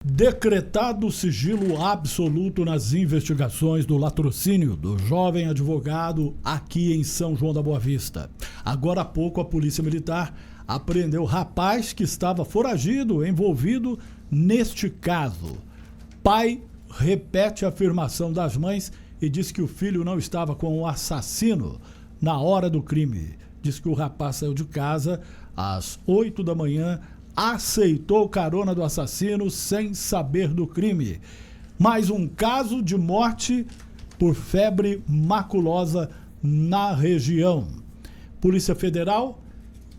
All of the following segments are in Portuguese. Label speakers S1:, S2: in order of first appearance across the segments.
S1: Decretado sigilo absoluto nas investigações do latrocínio do jovem advogado aqui em São João da Boa Vista. Agora há pouco a Polícia Militar apreendeu o rapaz que estava foragido, envolvido neste caso. Pai repete a afirmação das mães e diz que o filho não estava com o assassino na hora do crime. Diz que o rapaz saiu de casa às 8 da manhã, aceitou carona do assassino sem saber do crime. Mais um caso de morte por febre maculosa na região. Polícia Federal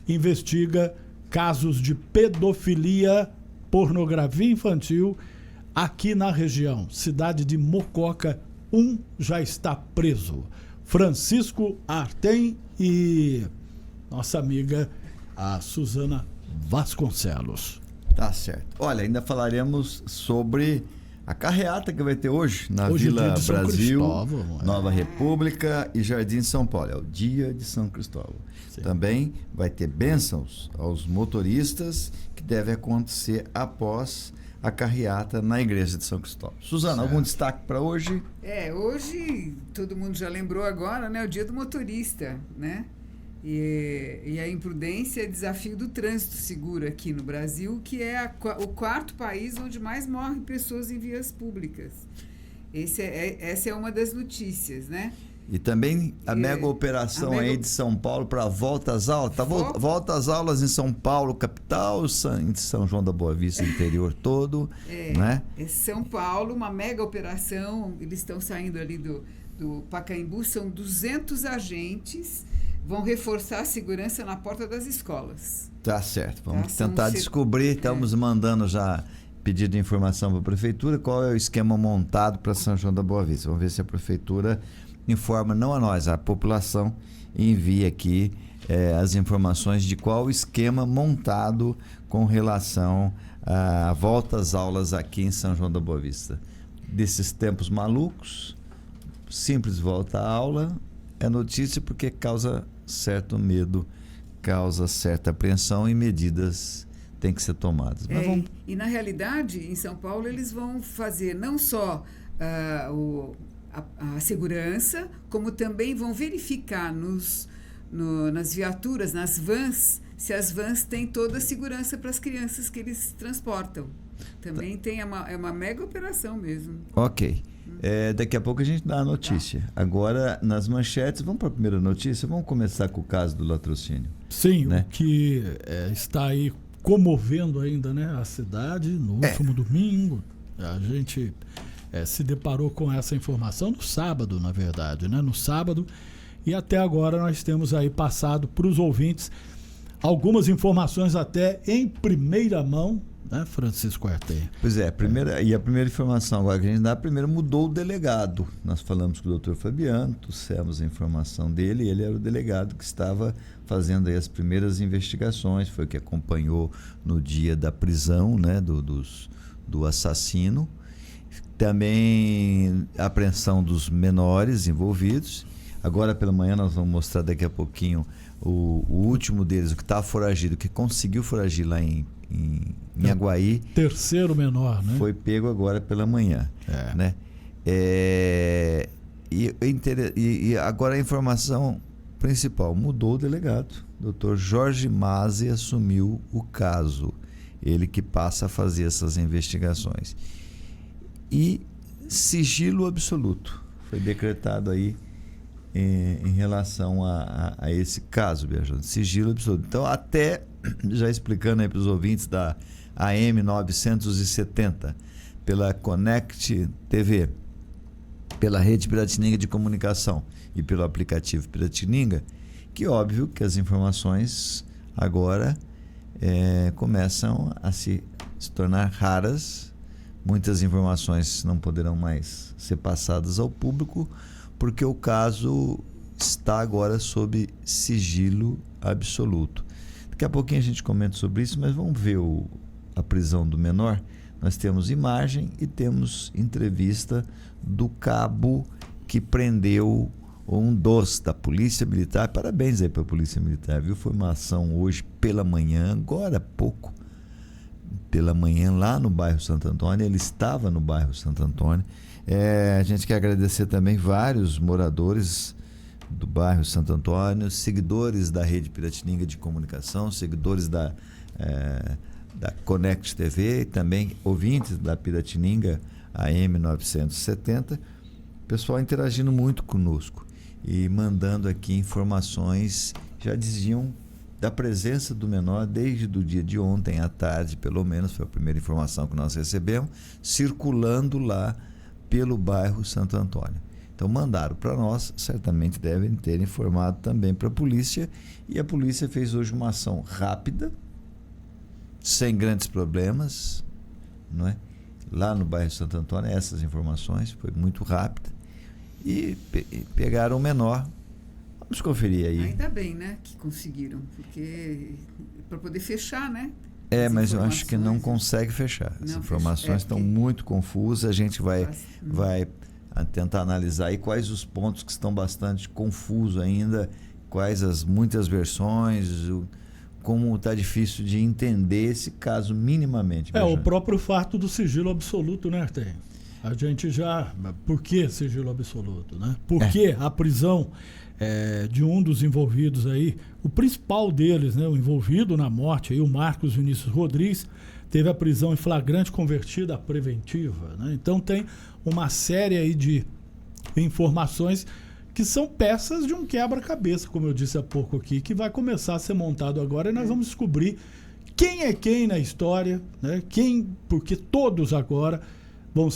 S1: investiga casos de pedofilia, pornografia infantil aqui na região. Cidade de Mococa, um já está preso. Francisco Artem e nossa amiga, a Suzana Vasconcelos.
S2: Tá certo. Olha, ainda falaremos sobre a carreata que vai ter hoje na Vila Brasil, Nova República e Jardim São Paulo. É o dia de São Cristóvão. Sim. Também vai ter bênçãos aos motoristas, que deve acontecer após a carreata na igreja de São Cristóvão. Suzana, certo. Algum destaque para hoje?
S3: Hoje todo mundo já lembrou agora, né? O dia do motorista, né? E a imprudência é desafio do trânsito seguro aqui no Brasil, que é o quarto país onde mais morrem pessoas em vias públicas. Essa é uma das notícias, né?
S2: E também a mega operação aí de São Paulo para volta às aulas. Volta às aulas em São Paulo, capital, em São João da Boa Vista, interior todo, né?
S3: É São Paulo, uma mega operação. Eles estão saindo ali do Pacaembu, são 200 agentes. Vão reforçar a segurança na porta das escolas.
S2: Tá certo. Vamos tentar descobrir. Estamos mandando já pedido de informação para a Prefeitura. Qual é o esquema montado para São João da Boa Vista? Vamos ver se a Prefeitura informa, não a nós, a população, e envia aqui as informações de qual o esquema montado com relação à volta às aulas aqui em São João da Boa Vista. Desses tempos malucos, simples volta à aula, é notícia porque causa certo medo, causa certa apreensão e medidas têm que ser tomadas. Mas
S3: E na realidade, em São Paulo, eles vão fazer não só a segurança, como também vão verificar nas viaturas, nas vans, se as vans têm toda a segurança para as crianças que eles transportam. Também é uma mega operação mesmo.
S2: Ok. Daqui a pouco a gente dá a notícia. Agora, nas manchetes, vamos para a primeira notícia? Vamos começar com o caso do latrocínio.
S1: Sim, né? O que está aí comovendo ainda, né, a cidade. No último domingo, a gente se deparou com essa informação no sábado, na verdade, né? No sábado, e até agora nós temos aí passado para os ouvintes algumas informações até em primeira mão, né, Francisco Artem?
S2: Pois é, a primeira informação agora que a gente dá, primeiro mudou o delegado. Nós falamos com o doutor Fabiano, trouxemos a informação dele, e ele era o delegado que estava fazendo aí as primeiras investigações, foi o que acompanhou no dia da prisão, né, do assassino. Também a apreensão dos menores envolvidos. Agora pela manhã nós vamos mostrar daqui a pouquinho o último deles, o que estava foragido, que conseguiu foragir lá em Aguaí.
S1: Terceiro menor, né?
S2: Foi pego agora pela manhã. Né? E agora a informação principal, mudou o delegado. Dr. Jorge Mazzi assumiu o caso. Ele que passa a fazer essas investigações. E sigilo absoluto foi decretado aí em relação a esse caso, viajante. Sigilo absoluto. Então, até já explicando aí para os ouvintes da AM 970, pela Connect TV, pela Rede Piratininga de Comunicação e pelo aplicativo Piratininga, que óbvio que as informações agora começam a se tornar raras. Muitas informações não poderão mais ser passadas ao público, porque o caso está agora sob sigilo absoluto. Daqui a pouquinho a gente comenta sobre isso, mas vamos ver a prisão do menor. Nós temos imagem e temos entrevista do cabo que prendeu um da Polícia Militar. Parabéns aí para a Polícia Militar, viu? Foi uma ação hoje pela manhã, agora há pouco, pela manhã lá no bairro Santo Antônio. Ele estava no bairro Santo Antônio. A gente quer agradecer também vários moradores do bairro Santo Antônio, seguidores da Rede Piratininga de Comunicação, seguidores da Connect TV, e também ouvintes da Piratininga AM 970. Pessoal interagindo muito conosco e mandando aqui informações, já diziam da presença do menor desde o dia de ontem à tarde, pelo menos, foi a primeira informação que nós recebemos, circulando lá pelo bairro Santo Antônio. Então mandaram para nós, certamente devem ter informado também para a polícia, e a polícia fez hoje uma ação rápida, sem grandes problemas, não é? Lá no bairro Santo Antônio, essas informações, foi muito rápida, e pegaram o menor. Vamos conferir aí.
S3: Ainda bem, né, que conseguiram, porque para poder fechar, né?
S2: Mas eu acho que não consegue fechar. As informações estão muito confusas. A gente vai tentar analisar aí quais os pontos que estão bastante confusos ainda, quais as muitas versões, como está difícil de entender esse caso minimamente.
S1: O próprio fato do sigilo absoluto, né, Artem? A gente já... Por que sigilo absoluto, né? Por que a prisão de um dos envolvidos aí, o principal deles, né, o envolvido na morte, aí, o Marcos Vinícius Rodrigues, teve a prisão em flagrante convertida a preventiva, né? Então tem uma série aí de informações que são peças de um quebra-cabeça, como eu disse há pouco aqui, que vai começar a ser montado agora, e nós vamos descobrir quem é quem na história, né? Porque todos agora vão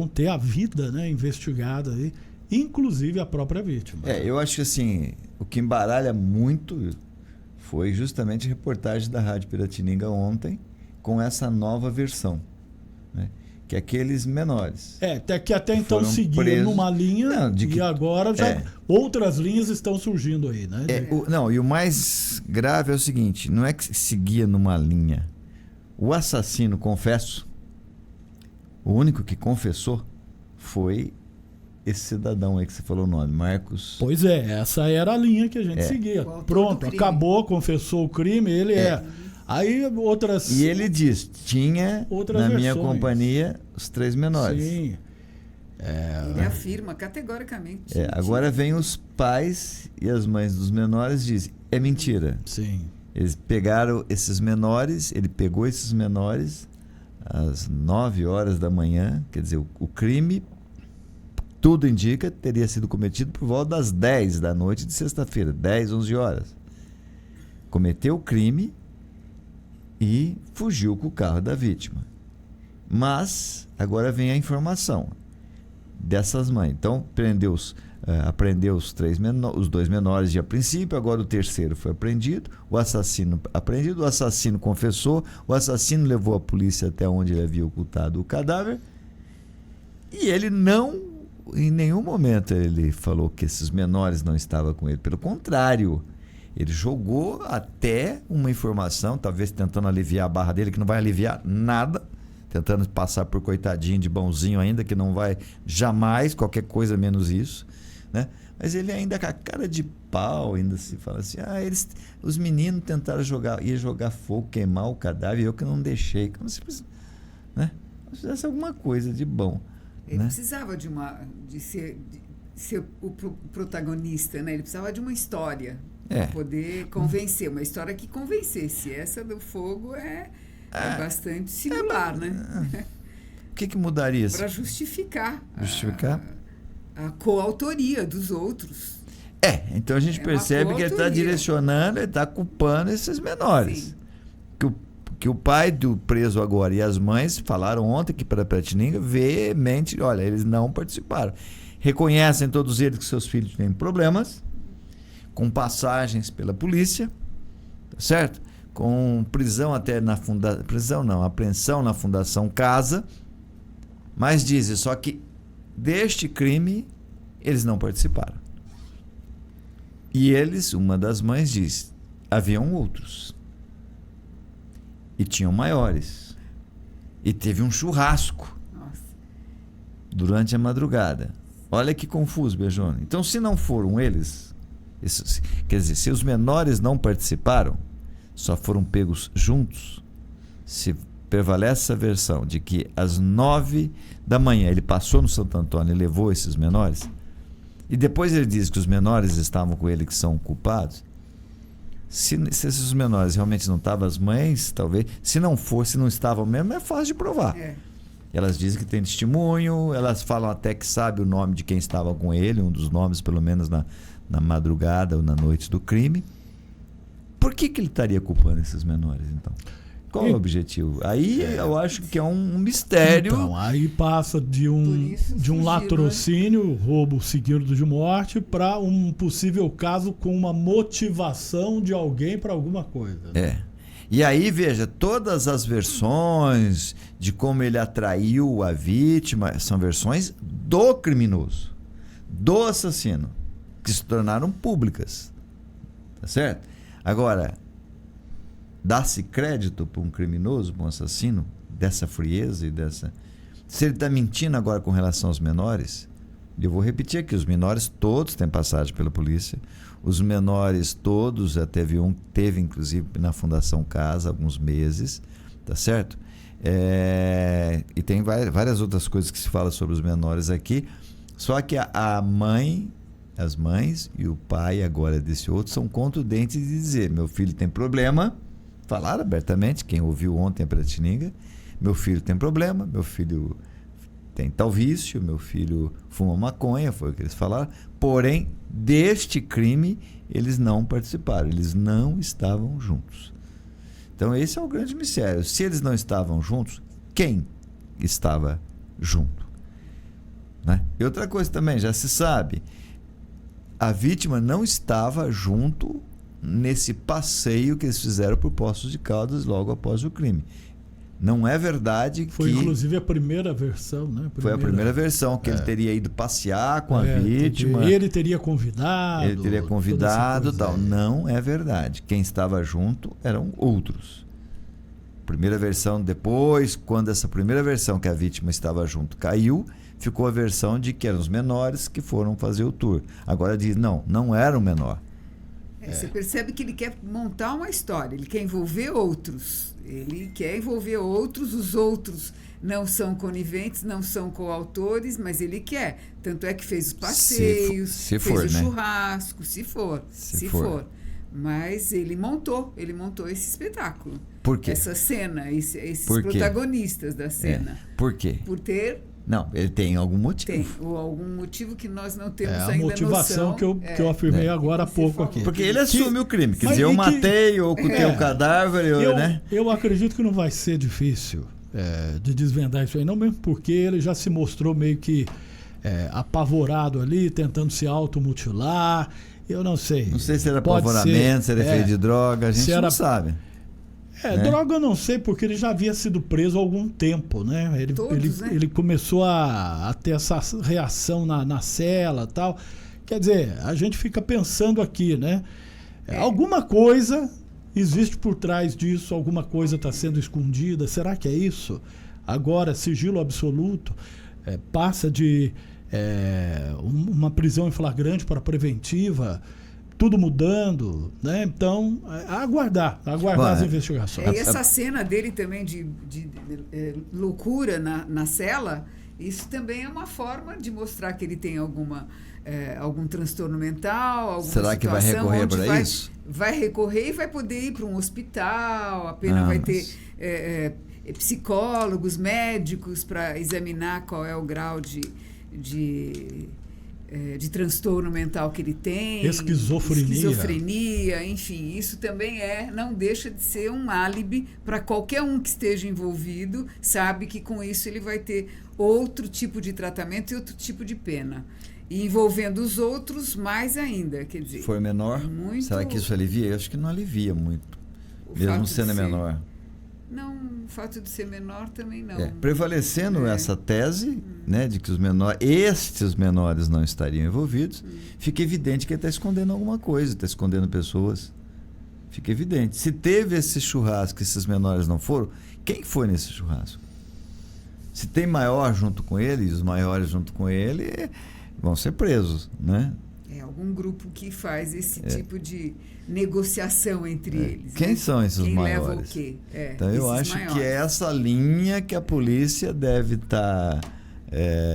S1: ter a vida, né, investigada aí, inclusive a própria vítima.
S2: Eu acho que assim, o que embaralha muito foi justamente a reportagem da Rádio Piratininga ontem com essa nova versão, né? Que aqueles menores.
S1: Até então seguia numa linha, e agora já outras linhas estão surgindo aí, né?
S2: E o mais grave é o seguinte, não é que seguia numa linha. O assassino, confesso, o único que confessou foi esse cidadão aí que você falou o nome, Marcos.
S1: Pois essa era a linha que a gente seguia. Pronto, acabou, confessou o crime, ele Aí outras...
S2: E ele diz, tinha na minha companhia os 3 menores.
S1: Sim.
S3: Ele afirma categoricamente.
S2: Agora vem os pais e as mães dos menores e dizem, é mentira.
S1: Sim.
S2: Eles pegaram esses menores, ele pegou esses menores às 9 horas da manhã, quer dizer, o crime, tudo indica, teria sido cometido por volta das 10 da noite de sexta-feira, 10, 11 horas. Cometeu o crime e fugiu com o carro da vítima. Mas agora vem a informação dessas mães. Então apreendeu os 2 menores de a princípio, agora o terceiro foi apreendido, o assassino apreendido, o assassino confessou, o assassino levou a polícia até onde ele havia ocultado o cadáver, e ele em nenhum momento ele falou que esses menores não estavam com ele, pelo contrário, ele jogou até uma informação, talvez tentando aliviar a barra dele, que não vai aliviar nada, tentando passar por coitadinho de bonzinho ainda, que não vai jamais, qualquer coisa menos isso, né? Mas ele ainda com a cara de pau, ainda se fala assim, os meninos tentaram jogar fogo, queimar o cadáver, eu que não deixei, como se, né? Fizesse alguma coisa de bom.
S3: Ele precisava de ser o protagonista, né? Ele precisava de uma história para poder convencer, uma história que convencesse. Essa do fogo é bastante singular, né?
S2: O que mudaria?
S3: Para justificar a coautoria dos outros.
S2: Então a gente percebe que ele está direcionando, ele está culpando esses menores. Que o pai do preso agora e as mães falaram ontem aqui para a Piratininga veemente, olha, eles não participaram. Reconhecem todos eles que seus filhos têm problemas, com passagens pela polícia, tá certo? Com prisão até na apreensão na Fundação Casa, mas dizem só que deste crime eles não participaram. E uma das mães diz, haviam outros. E tinham maiores. E teve um churrasco.
S3: Nossa.
S2: Durante a madrugada. Olha que confuso, Beijone. Então, se não foram eles, quer dizer, se os menores não participaram, só foram pegos juntos, se prevalece essa versão de que às 9 da manhã ele passou no Santo Antônio e levou esses menores, e depois ele diz que os menores estavam com ele, que são culpados, se esses menores realmente não estavam, as mães, talvez, se não estavam mesmo, é fácil de provar. Elas dizem que tem testemunho, elas falam até que sabe o nome de quem estava com ele, um dos nomes, pelo menos na madrugada ou na noite do crime. Por que ele estaria culpando esses menores, então? Qual é o objetivo? Aí eu acho que é um mistério.
S1: Então, aí passa de um latrocínio, roubo seguido de morte, para um possível caso com uma motivação de alguém para alguma coisa.
S2: E aí, veja, todas as versões de como ele atraiu a vítima são versões do criminoso, do assassino, que se tornaram públicas. Tá certo? Agora, dá-se crédito para um criminoso, para um assassino, dessa frieza e dessa... Se ele está mentindo agora com relação aos menores, eu vou repetir aqui, os menores todos têm passagem pela polícia, os menores todos, até teve inclusive na Fundação Casa alguns meses, tá certo? E tem várias outras coisas que se fala sobre os menores aqui, só que a mãe, as mães e o pai agora desse outro são contundentes de dizer, meu filho tem problema, falaram abertamente, quem ouviu ontem a Piratininga, meu filho tem problema, meu filho tem tal vício, meu filho fuma maconha, foi o que eles falaram, porém, deste crime, eles não participaram, eles não estavam juntos. Então, esse é o grande mistério. Se eles não estavam juntos, quem estava junto? Né? E outra coisa também, já se sabe, a vítima não estava junto nesse passeio que eles fizeram por Poços de Caldas logo após o crime. Não é verdade que...
S1: Foi inclusive a primeira versão, né?
S2: Foi a primeira versão, que ele teria ido passear com a vítima.
S1: Ele teria convidado.
S2: Ele teria convidado e tal. Não é verdade. Quem estava junto eram outros. Primeira versão, depois, quando essa primeira versão que a vítima estava junto caiu, ficou a versão de que eram os menores que foram fazer o tour. Agora diz, não era o menor.
S3: Você percebe que ele quer montar uma história, ele quer envolver outros. Ele quer envolver outros, os outros não são coniventes, não são coautores, mas ele quer. Tanto é que fez os passeios, fez o churrasco, se for. Mas ele montou esse espetáculo.
S2: Por quê?
S3: Essa cena, esses protagonistas da cena.
S2: Por quê?
S3: Por ter...
S2: Não, ele tem algum motivo.
S3: Tem, ou algum motivo que nós não temos ainda
S1: noção. A motivação que eu afirmei agora há pouco aqui.
S2: Porque ele assume o crime. Quer dizer, eu matei, ou ocultei o cadáver, né?
S1: Eu acredito que não vai ser difícil de desvendar isso aí, não, mesmo porque ele já se mostrou meio que apavorado ali, tentando se automutilar. Eu não sei.
S2: Não sei se era apavoramento, se era efeito de droga, a gente não sabe.
S1: Droga eu não sei, porque ele já havia sido preso há algum tempo, né? Ele começou a ter essa reação na cela e tal. Quer dizer, a gente fica pensando aqui, né? Alguma coisa existe por trás disso, alguma coisa está sendo escondida. Será que é isso? Agora, sigilo absoluto passa de uma prisão em flagrante para preventiva, tudo mudando, né? Então, aguardar as investigações.
S3: E essa cena dele também de loucura na cela, isso também é uma forma de mostrar que ele tem algum transtorno mental, alguma
S2: Será que vai recorrer para isso?
S3: Vai recorrer e vai poder ir para um hospital, apenas vai ter psicólogos, médicos para examinar qual é o grau de transtorno mental que ele tem, esquizofrenia, enfim, isso também não deixa de ser um álibi para qualquer um que esteja envolvido, sabe que com isso ele vai ter outro tipo de tratamento e outro tipo de pena. E envolvendo os outros, mais ainda, quer dizer...
S2: For menor? Será que isso alivia? Eu acho que não alivia muito, mesmo sendo menor.
S3: Não, o fato de ser menor também não.
S2: Prevalecendo essa tese, né, de que estes menores não estariam envolvidos, fica evidente que ele está escondendo alguma coisa, está escondendo pessoas. Fica evidente. Se teve esse churrasco, esses menores não foram, quem foi nesse churrasco? Se tem maior junto com ele, e os maiores junto com ele vão ser presos, né?
S3: É algum grupo que faz esse tipo de negociação entre eles.
S2: Quem
S3: né?
S2: são esses
S3: Quem
S2: maiores?
S3: leva o quê?
S2: Então eu
S3: esses
S2: acho
S3: maiores.
S2: que é essa linha que a polícia deve estar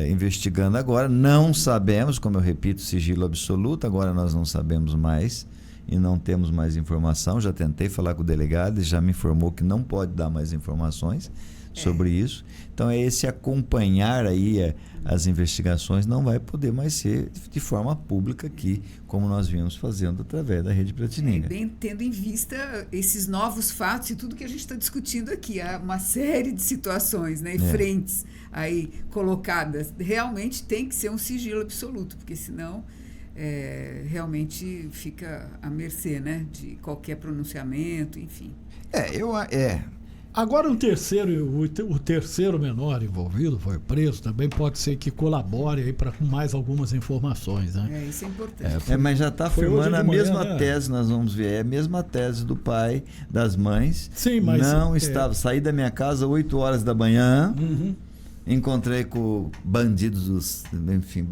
S2: investigando agora. Não sabemos, como eu repito, sigilo absoluto, agora nós não sabemos mais e não temos mais informação. Já tentei falar com o delegado e já me informou que não pode dar mais informações sobre isso. Então é esse acompanhar aí as investigações, não vai poder mais ser de forma pública aqui, como nós viemos fazendo através da Rede Piratininga.
S3: Bem, tendo em vista esses novos fatos e tudo que a gente está discutindo aqui, há uma série de situações, né, e frentes aí colocadas, realmente tem que ser um sigilo absoluto, porque senão realmente fica à mercê, né, de qualquer pronunciamento, enfim.
S1: Agora o terceiro menor envolvido foi preso, também pode ser que colabore aí com mais algumas informações, né?
S3: Isso é importante.
S2: Mas já está afirmando a mesma tese, nós vamos ver, é a mesma tese do pai, das mães.
S1: Sim, mas
S2: não estava, saí da minha casa 8 horas da manhã, encontrei com bandidos, enfim,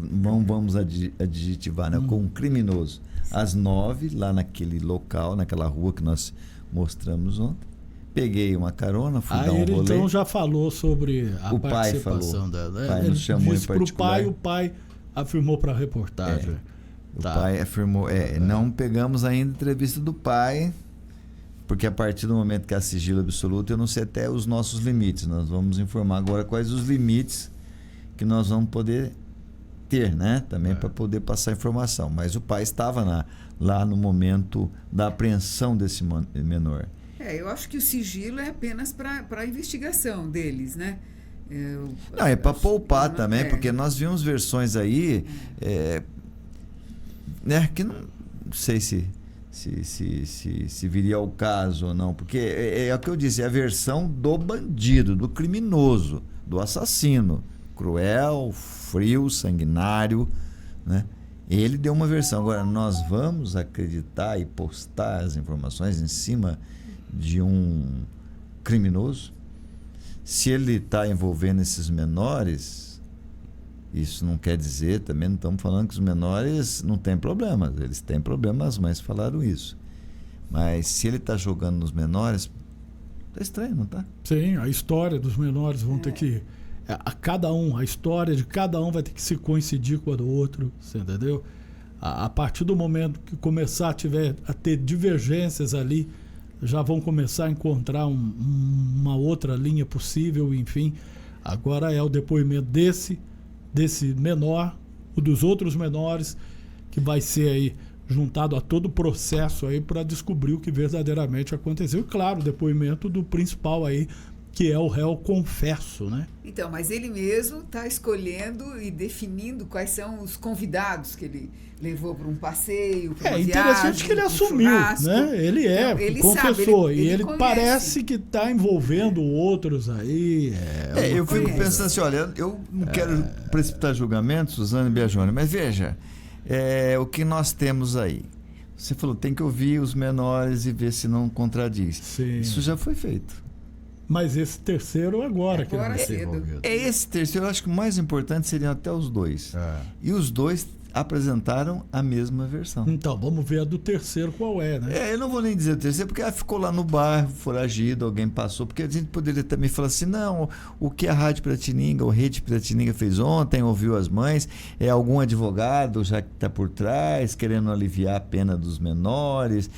S2: vamos adjetivar, né? Com um criminoso, às 9, lá naquele local, naquela rua que nós mostramos ontem. Peguei uma carona, fui dar um
S1: ele
S2: rolê.
S1: Então já falou sobre a participação dela.
S2: O pai nos chamou em particular.
S1: O pai afirmou para a reportagem.
S2: O pai afirmou, não pegamos ainda a entrevista do pai, porque a partir do momento que há sigilo absoluto, eu não sei até os nossos limites. Nós vamos informar agora quais os limites que nós vamos poder ter, né? Também para poder passar informação. Mas o pai estava lá no momento da apreensão desse menor.
S3: Eu acho que o sigilo é apenas para a investigação deles, né?
S2: Não, é para poupar também, porque nós vimos versões aí, né, que não sei se viria ao caso ou não, porque é o que eu disse, é a versão do bandido, do criminoso, do assassino, cruel, frio, sanguinário, né? Ele deu uma versão. Agora, nós vamos acreditar e postar as informações em cima de um criminoso? Se ele está envolvendo esses menores, isso não quer dizer, também não estamos falando que os menores não têm problemas, eles têm problemas, as mães falaram isso, mas se ele está jogando nos menores, tá estranho, não tá?
S1: Sim, a história dos menores vão ter que, a história de cada um vai ter que se coincidir com a do outro, você entendeu? A partir do momento que começar a ter divergências ali, já vão começar a encontrar uma outra linha possível, enfim. Agora é o depoimento desse menor, o dos outros menores, que vai ser aí juntado a todo o processo aí para descobrir o que verdadeiramente aconteceu. E claro, o depoimento do principal aí, que é o réu confesso, né?
S3: Então, mas ele mesmo está escolhendo e definindo quais são os convidados que ele levou para um passeio, para uma viagem. É
S1: interessante que ele assumiu, né? Ele confessou,
S3: sabe,
S1: e ele parece que está envolvendo outros aí.
S2: Eu fico pensando assim, olha, eu não quero precipitar julgamentos, Suzana e Biagione, mas veja, o que nós temos aí. Você falou, tem que ouvir os menores e ver se não contradiz.
S1: Sim.
S2: Isso já foi feito.
S1: Mas esse terceiro agora que ele vai ser envolvido.
S2: Esse terceiro, eu acho que o mais importante seriam até os dois. E os dois apresentaram a mesma versão.
S1: Então, vamos ver a do terceiro qual é, né?
S2: Eu não vou nem dizer o terceiro, porque ela ficou lá no bairro, foragido, alguém passou, porque a gente poderia também falar assim, não, o que a Rádio Piratininga, ou Rede Piratininga fez ontem, ouviu as mães, é algum advogado já que está por trás, querendo aliviar a pena dos menores,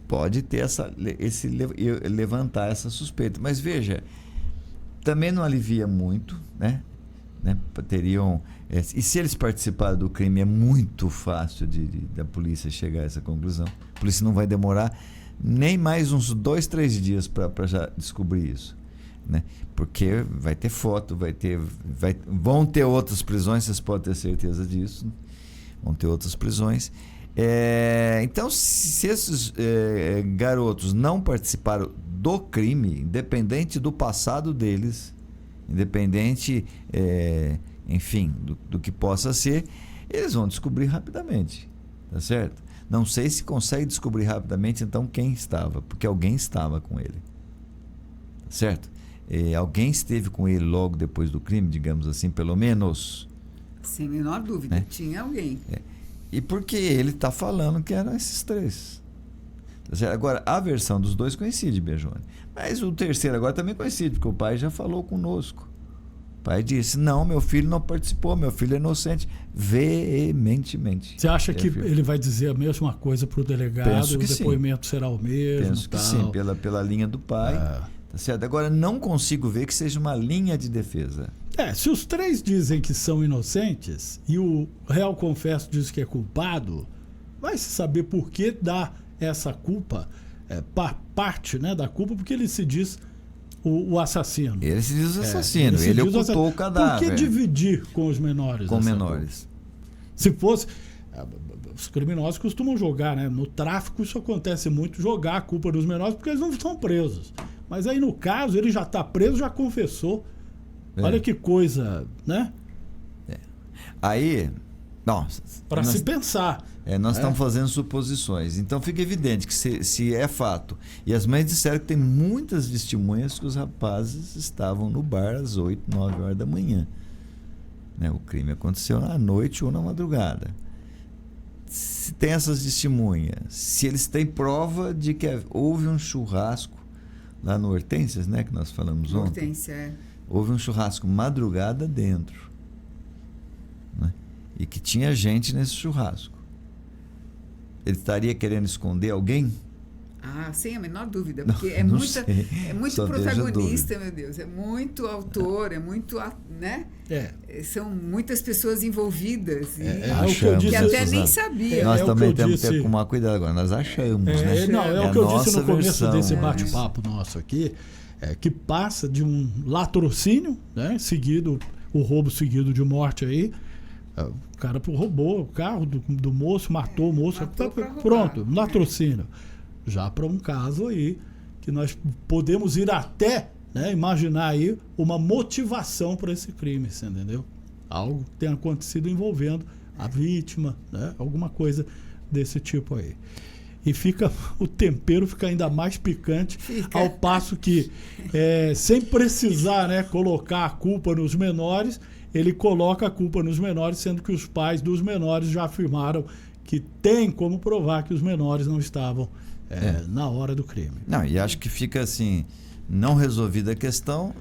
S2: pode ter levantar essa suspeita, mas veja, também não alivia muito, né? Teriam, e se eles participarem do crime, é muito fácil da polícia chegar a essa conclusão. A polícia não vai demorar nem mais uns 2-3 dias para já descobrir isso, né? Porque vai ter foto, vão ter outras prisões, vocês podem ter certeza disso, vão ter outras prisões. Então, se esses garotos não participaram do crime, independente do passado deles, independente, enfim, do que possa ser, eles vão descobrir rapidamente, tá certo? Não sei se consegue descobrir rapidamente, então, quem estava, porque alguém estava com ele, tá certo? Alguém esteve com ele logo depois do crime, digamos assim, pelo menos.
S3: Sem a menor dúvida, né? Tinha alguém.
S2: E porque ele está falando que eram esses 3. Agora, a versão dos 2 coincide, Bejouni. Mas o terceiro agora também coincide, porque o pai já falou conosco. O pai disse, não, meu filho não participou, meu filho é inocente. Veementemente.
S1: Você acha que ele vai dizer a mesma coisa para o delegado?
S2: Penso que
S1: o depoimento será o mesmo?
S2: Penso que
S1: tal.
S2: sim, pela linha do pai. Tá certo? Agora, não consigo ver que seja uma linha de defesa.
S1: Se os 3 dizem que são inocentes e o réu confesso diz que é culpado, vai se saber por que dá essa culpa, parte, né, da culpa, porque ele se diz o assassino.
S2: Ele se diz assassino, ele ocultou o cadáver.
S1: Por que dividir com os menores?
S2: Com menores.
S1: Se fosse... Os criminosos costumam jogar, né? No tráfico isso acontece muito, jogar a culpa dos menores porque eles não estão presos. Mas aí no caso ele já está preso, já confessou. Olha que coisa, né?
S2: Aí,
S1: para se pensar.
S2: Nós estamos fazendo suposições. Então fica evidente que se é fato. E as mães disseram que tem muitas testemunhas que os rapazes estavam no bar às 8, 9 horas da manhã. Né? O crime aconteceu à noite ou na madrugada. Se tem essas testemunhas, se eles têm prova de que houve um churrasco lá no Hortências, né, que nós falamos ontem.
S3: Hortência,
S2: Houve um churrasco madrugada dentro, né? E que tinha gente nesse churrasco. Ele estaria querendo esconder alguém?
S3: Sem a menor dúvida, porque é
S2: não
S3: muito
S2: Só
S3: protagonista, meu Deus, é muito autor, é muito, né? São muitas pessoas envolvidas
S2: o
S3: que eu disse, que até nem sabia.
S2: Nós também temos que tomar cuidado agora, nós achamos, né?
S1: É o que eu disse no começo desse
S2: né?
S1: bate-papo nosso aqui, que passa de um latrocínio, né? Seguido, o roubo seguido de morte aí. O cara roubou o carro do moço, matou o moço, pronto, latrocínio. Já para um caso aí que nós podemos ir até, né, imaginar aí uma motivação para esse crime, você entendeu? Algo que tenha acontecido envolvendo a vítima, né, alguma coisa desse tipo aí. E o tempero fica ainda mais picante, ao passo que, sem precisar, né, colocar a culpa nos menores, ele coloca a culpa nos menores, sendo que os pais dos menores já afirmaram que tem como provar que os menores não estavam na hora do crime.
S2: Não, e acho que fica assim, não resolvida a questão,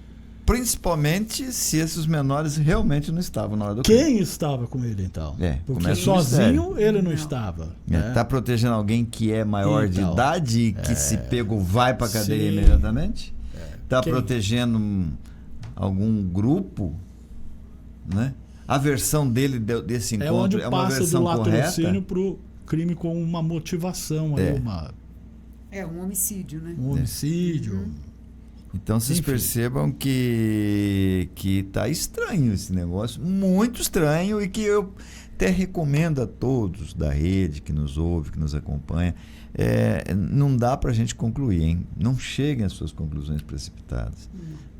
S2: principalmente se esses menores realmente não estavam na hora do crime.
S1: Quem estava com ele, então?
S2: Porque
S1: sozinho ele não estava.
S2: Está protegendo alguém que é maior de idade e que se pego vai para a cadeia imediatamente? Está protegendo algum grupo, né? A versão dele desse encontro é uma versão correta?
S1: Onde passa do latrocínio para o crime com uma motivação,
S3: um homicídio, né?
S1: Um homicídio.
S3: Uhum.
S2: Então vocês percebam que tá estranho esse negócio, muito estranho, e que eu até recomendo a todos da rede que nos ouve, que nos acompanha, não dá para a gente concluir, hein? Não cheguem às suas conclusões precipitadas,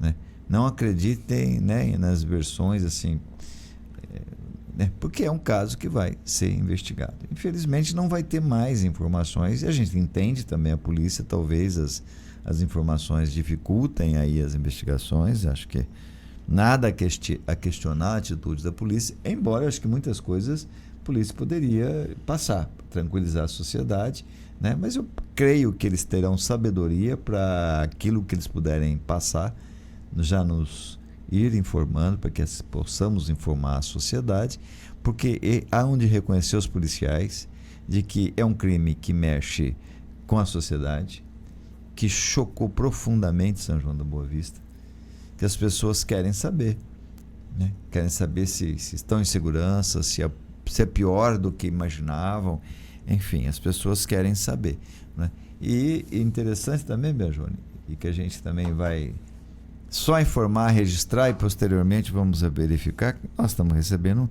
S2: né? Não acreditem, né, nas versões assim, porque é um caso que vai ser investigado. Infelizmente não vai ter mais informações, e a gente entende também, a polícia talvez as informações dificultem aí as investigações. Acho que nada a questionar a atitude da polícia, embora acho que muitas coisas a polícia poderia passar, tranquilizar a sociedade, né? Mas eu creio que eles terão sabedoria para aquilo que eles puderem passar, já nos ir informando, para que possamos informar a sociedade, porque há onde reconhecer os policiais de que é um crime que mexe com a sociedade, que chocou profundamente São João da Boa Vista, que as pessoas querem saber, né? Querem saber se estão em segurança, se é pior do que imaginavam, enfim, as pessoas querem saber, né? E interessante também, Bejouni, e que a gente também vai só informar, registrar e posteriormente vamos verificar, que nós estamos recebendo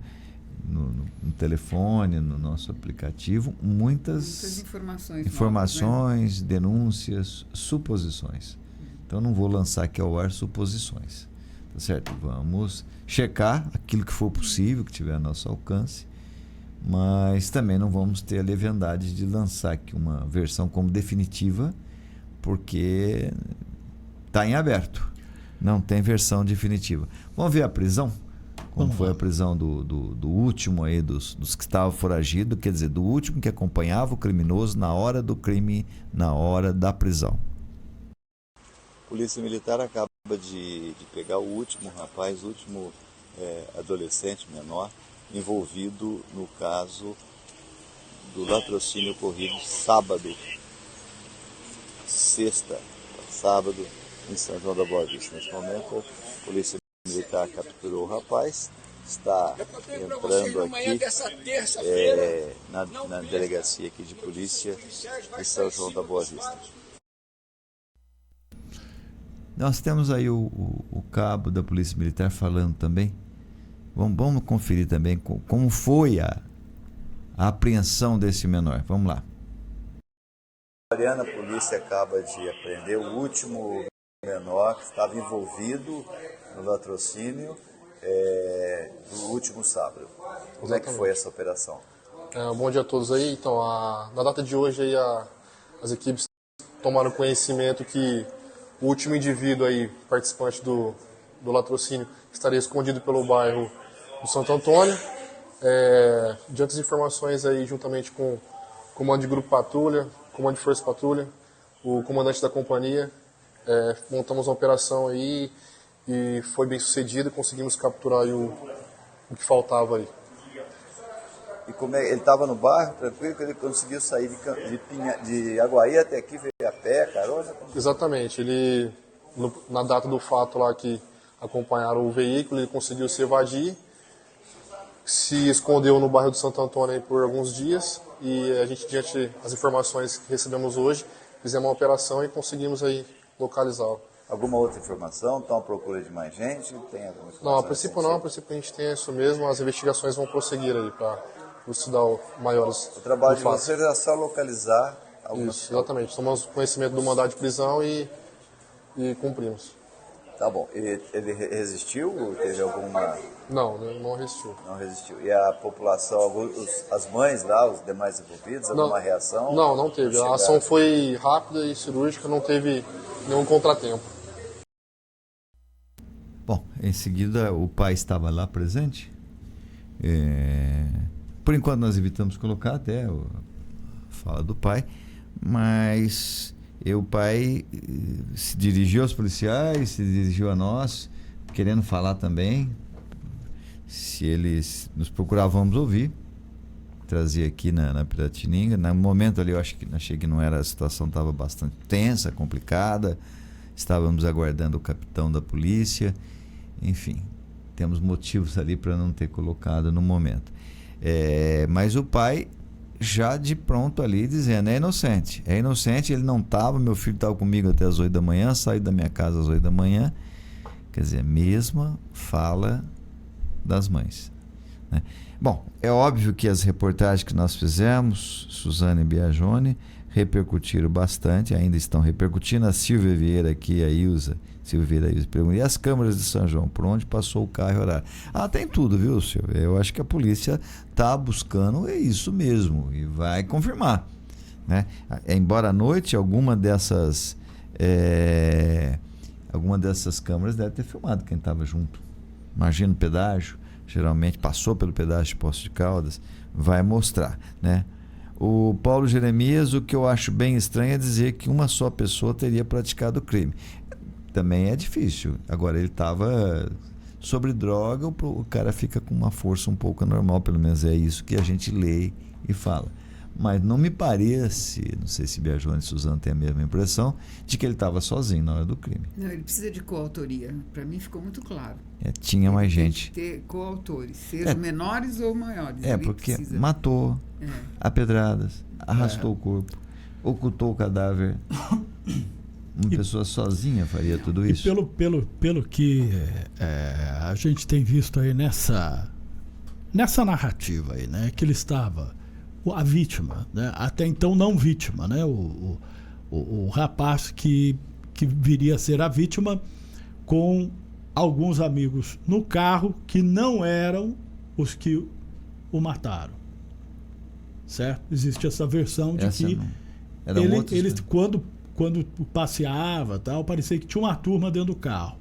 S2: no telefone, no nosso aplicativo, muitas informações,
S3: novas, né?
S2: Denúncias, suposições. Então não vou lançar aqui ao ar suposições, tá certo? Vamos checar aquilo que for possível, que tiver a nosso alcance, mas também não vamos ter a leviandade de lançar aqui uma versão como definitiva, porque está em aberto, não tem versão definitiva. Vamos ver a prisão? como
S1: Vamos
S2: foi
S1: lá.
S2: a prisão do último aí, dos que estavam foragidos, quer dizer, do último que acompanhava o criminoso na hora do crime, na hora da prisão. A Polícia Militar acaba de pegar o último rapaz, o último adolescente menor, envolvido no caso do latrocínio ocorrido sábado, em São João da Boa Vista. Nesse momento, a Polícia Militar capturou o rapaz, está entrando aqui na delegacia aqui de polícia de São João da Boa Vista. Nós temos aí o cabo da Polícia Militar falando também. Vamos conferir também como foi a apreensão desse menor. Vamos lá. A polícia acaba de apreender o último menor que estava envolvido no latrocínio no último sábado. Como é que foi essa operação?
S4: Bom dia a todos aí. Então, na data de hoje aí, as equipes tomaram conhecimento que o último indivíduo aí, participante do latrocínio, estaria escondido pelo bairro do Santo Antônio. Diante das informações aí, juntamente com o comando de grupo patrulha, comando de força patrulha, o comandante da companhia, montamos uma operação aí e foi bem sucedida, conseguimos capturar aí o que faltava aí.
S2: E como ele estava no bairro, tranquilo, que ele conseguiu sair de Aguaí até aqui, veio a pé, carona?
S4: Exatamente, ele, na data do fato lá que acompanharam o veículo, ele conseguiu se evadir, se escondeu no bairro do Santo Antônio aí por alguns dias e a gente, diante das informações que recebemos hoje, fizemos uma operação e conseguimos aí localizá-lo.
S2: Alguma outra informação? Estão à procura de mais gente? Tem alguma informação?
S4: Não, a princípio a gente tem isso mesmo, as investigações vão prosseguir aí para elucidar maiores
S2: O trabalho de
S4: fatos.
S2: vocês é só localizar algumas...
S4: Isso, exatamente, tomamos conhecimento do mandado de prisão e cumprimos.
S2: Tá bom. Ele resistiu ou teve alguma...
S4: Não resistiu.
S2: Não resistiu. E a população, as mães lá, os demais envolvidos, alguma reação?
S4: Não teve. A ação foi rápida e cirúrgica, não teve nenhum contratempo.
S2: Bom, em seguida o pai estava lá presente. Por enquanto nós evitamos colocar até a fala do pai, mas o pai se dirigiu aos policiais, se dirigiu a nós, querendo falar também. Se eles nos procuravam, vamos ouvir. Trazia aqui na Piratininga. No momento ali eu achei que não era, a situação estava bastante tensa, complicada. Estávamos aguardando o capitão da polícia. Enfim, temos motivos ali para não ter colocado no momento. Mas o pai já de pronto ali dizendo, é inocente, ele não estava, meu filho estava comigo até as 8 da manhã, saiu da minha casa às 8 da manhã. Quer dizer, mesma fala das mães, né? Bom, é óbvio que as reportagens que nós fizemos, Suzane e Biagione, repercutiram bastante, ainda estão repercutindo. A Silvia Vieira aqui, a Ilza pergunta, e as câmeras de São João, por onde passou o carro e horário? Tem tudo, viu, Silvia? Eu acho que a polícia está buscando isso mesmo e vai confirmar, né? Embora à noite alguma dessas câmeras deve ter filmado quem estava junto. Imagina o pedágio, geralmente passou pelo pedágio de Poços de Caldas, vai mostrar, né? O Paulo Jeremias, o que eu acho bem estranho é dizer que uma só pessoa teria praticado o crime. Também é difícil. Agora, ele estava sobre droga, o cara fica com uma força um pouco anormal, pelo menos é isso que a gente lê e fala. Mas não me parece, não sei se Biagione e Suzana têm a mesma impressão, de que ele estava sozinho na hora do crime.
S3: Não, ele precisa de coautoria. Para mim ficou muito claro.
S2: Tinha mais gente.
S3: Tem que ter coautores, sejam menores ou maiores.
S2: Porque matou, a pedradas, arrastou o corpo, ocultou o cadáver. Uma pessoa sozinha faria tudo isso?
S1: E pelo que a gente tem visto aí nessa narrativa aí, né, que ele estava, a vítima, né, até então não vítima, né, o rapaz que viria a ser a vítima, com alguns amigos no carro que não eram os que o mataram, certo? Existe essa versão de que ele quando passeava, tal, parecia que tinha uma turma dentro do carro.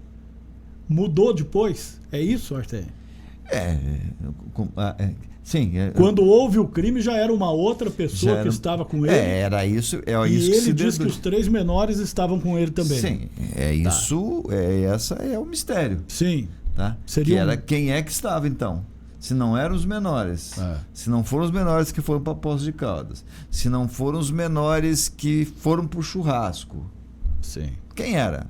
S1: Mudou depois? É isso, Artem?
S2: Sim.
S1: Quando houve o crime, já era uma outra pessoa que estava com ele.
S2: Era isso.
S1: E
S2: isso
S1: ele disse que os 3 menores estavam com ele também.
S2: Sim, isso. Essa é o mistério.
S1: Sim.
S2: Tá? Quem é que estava então? Se não eram os menores, se não foram os menores que foram para Poços de Caldas, se não foram os menores que foram para o churrasco,
S1: sim.
S2: Quem era?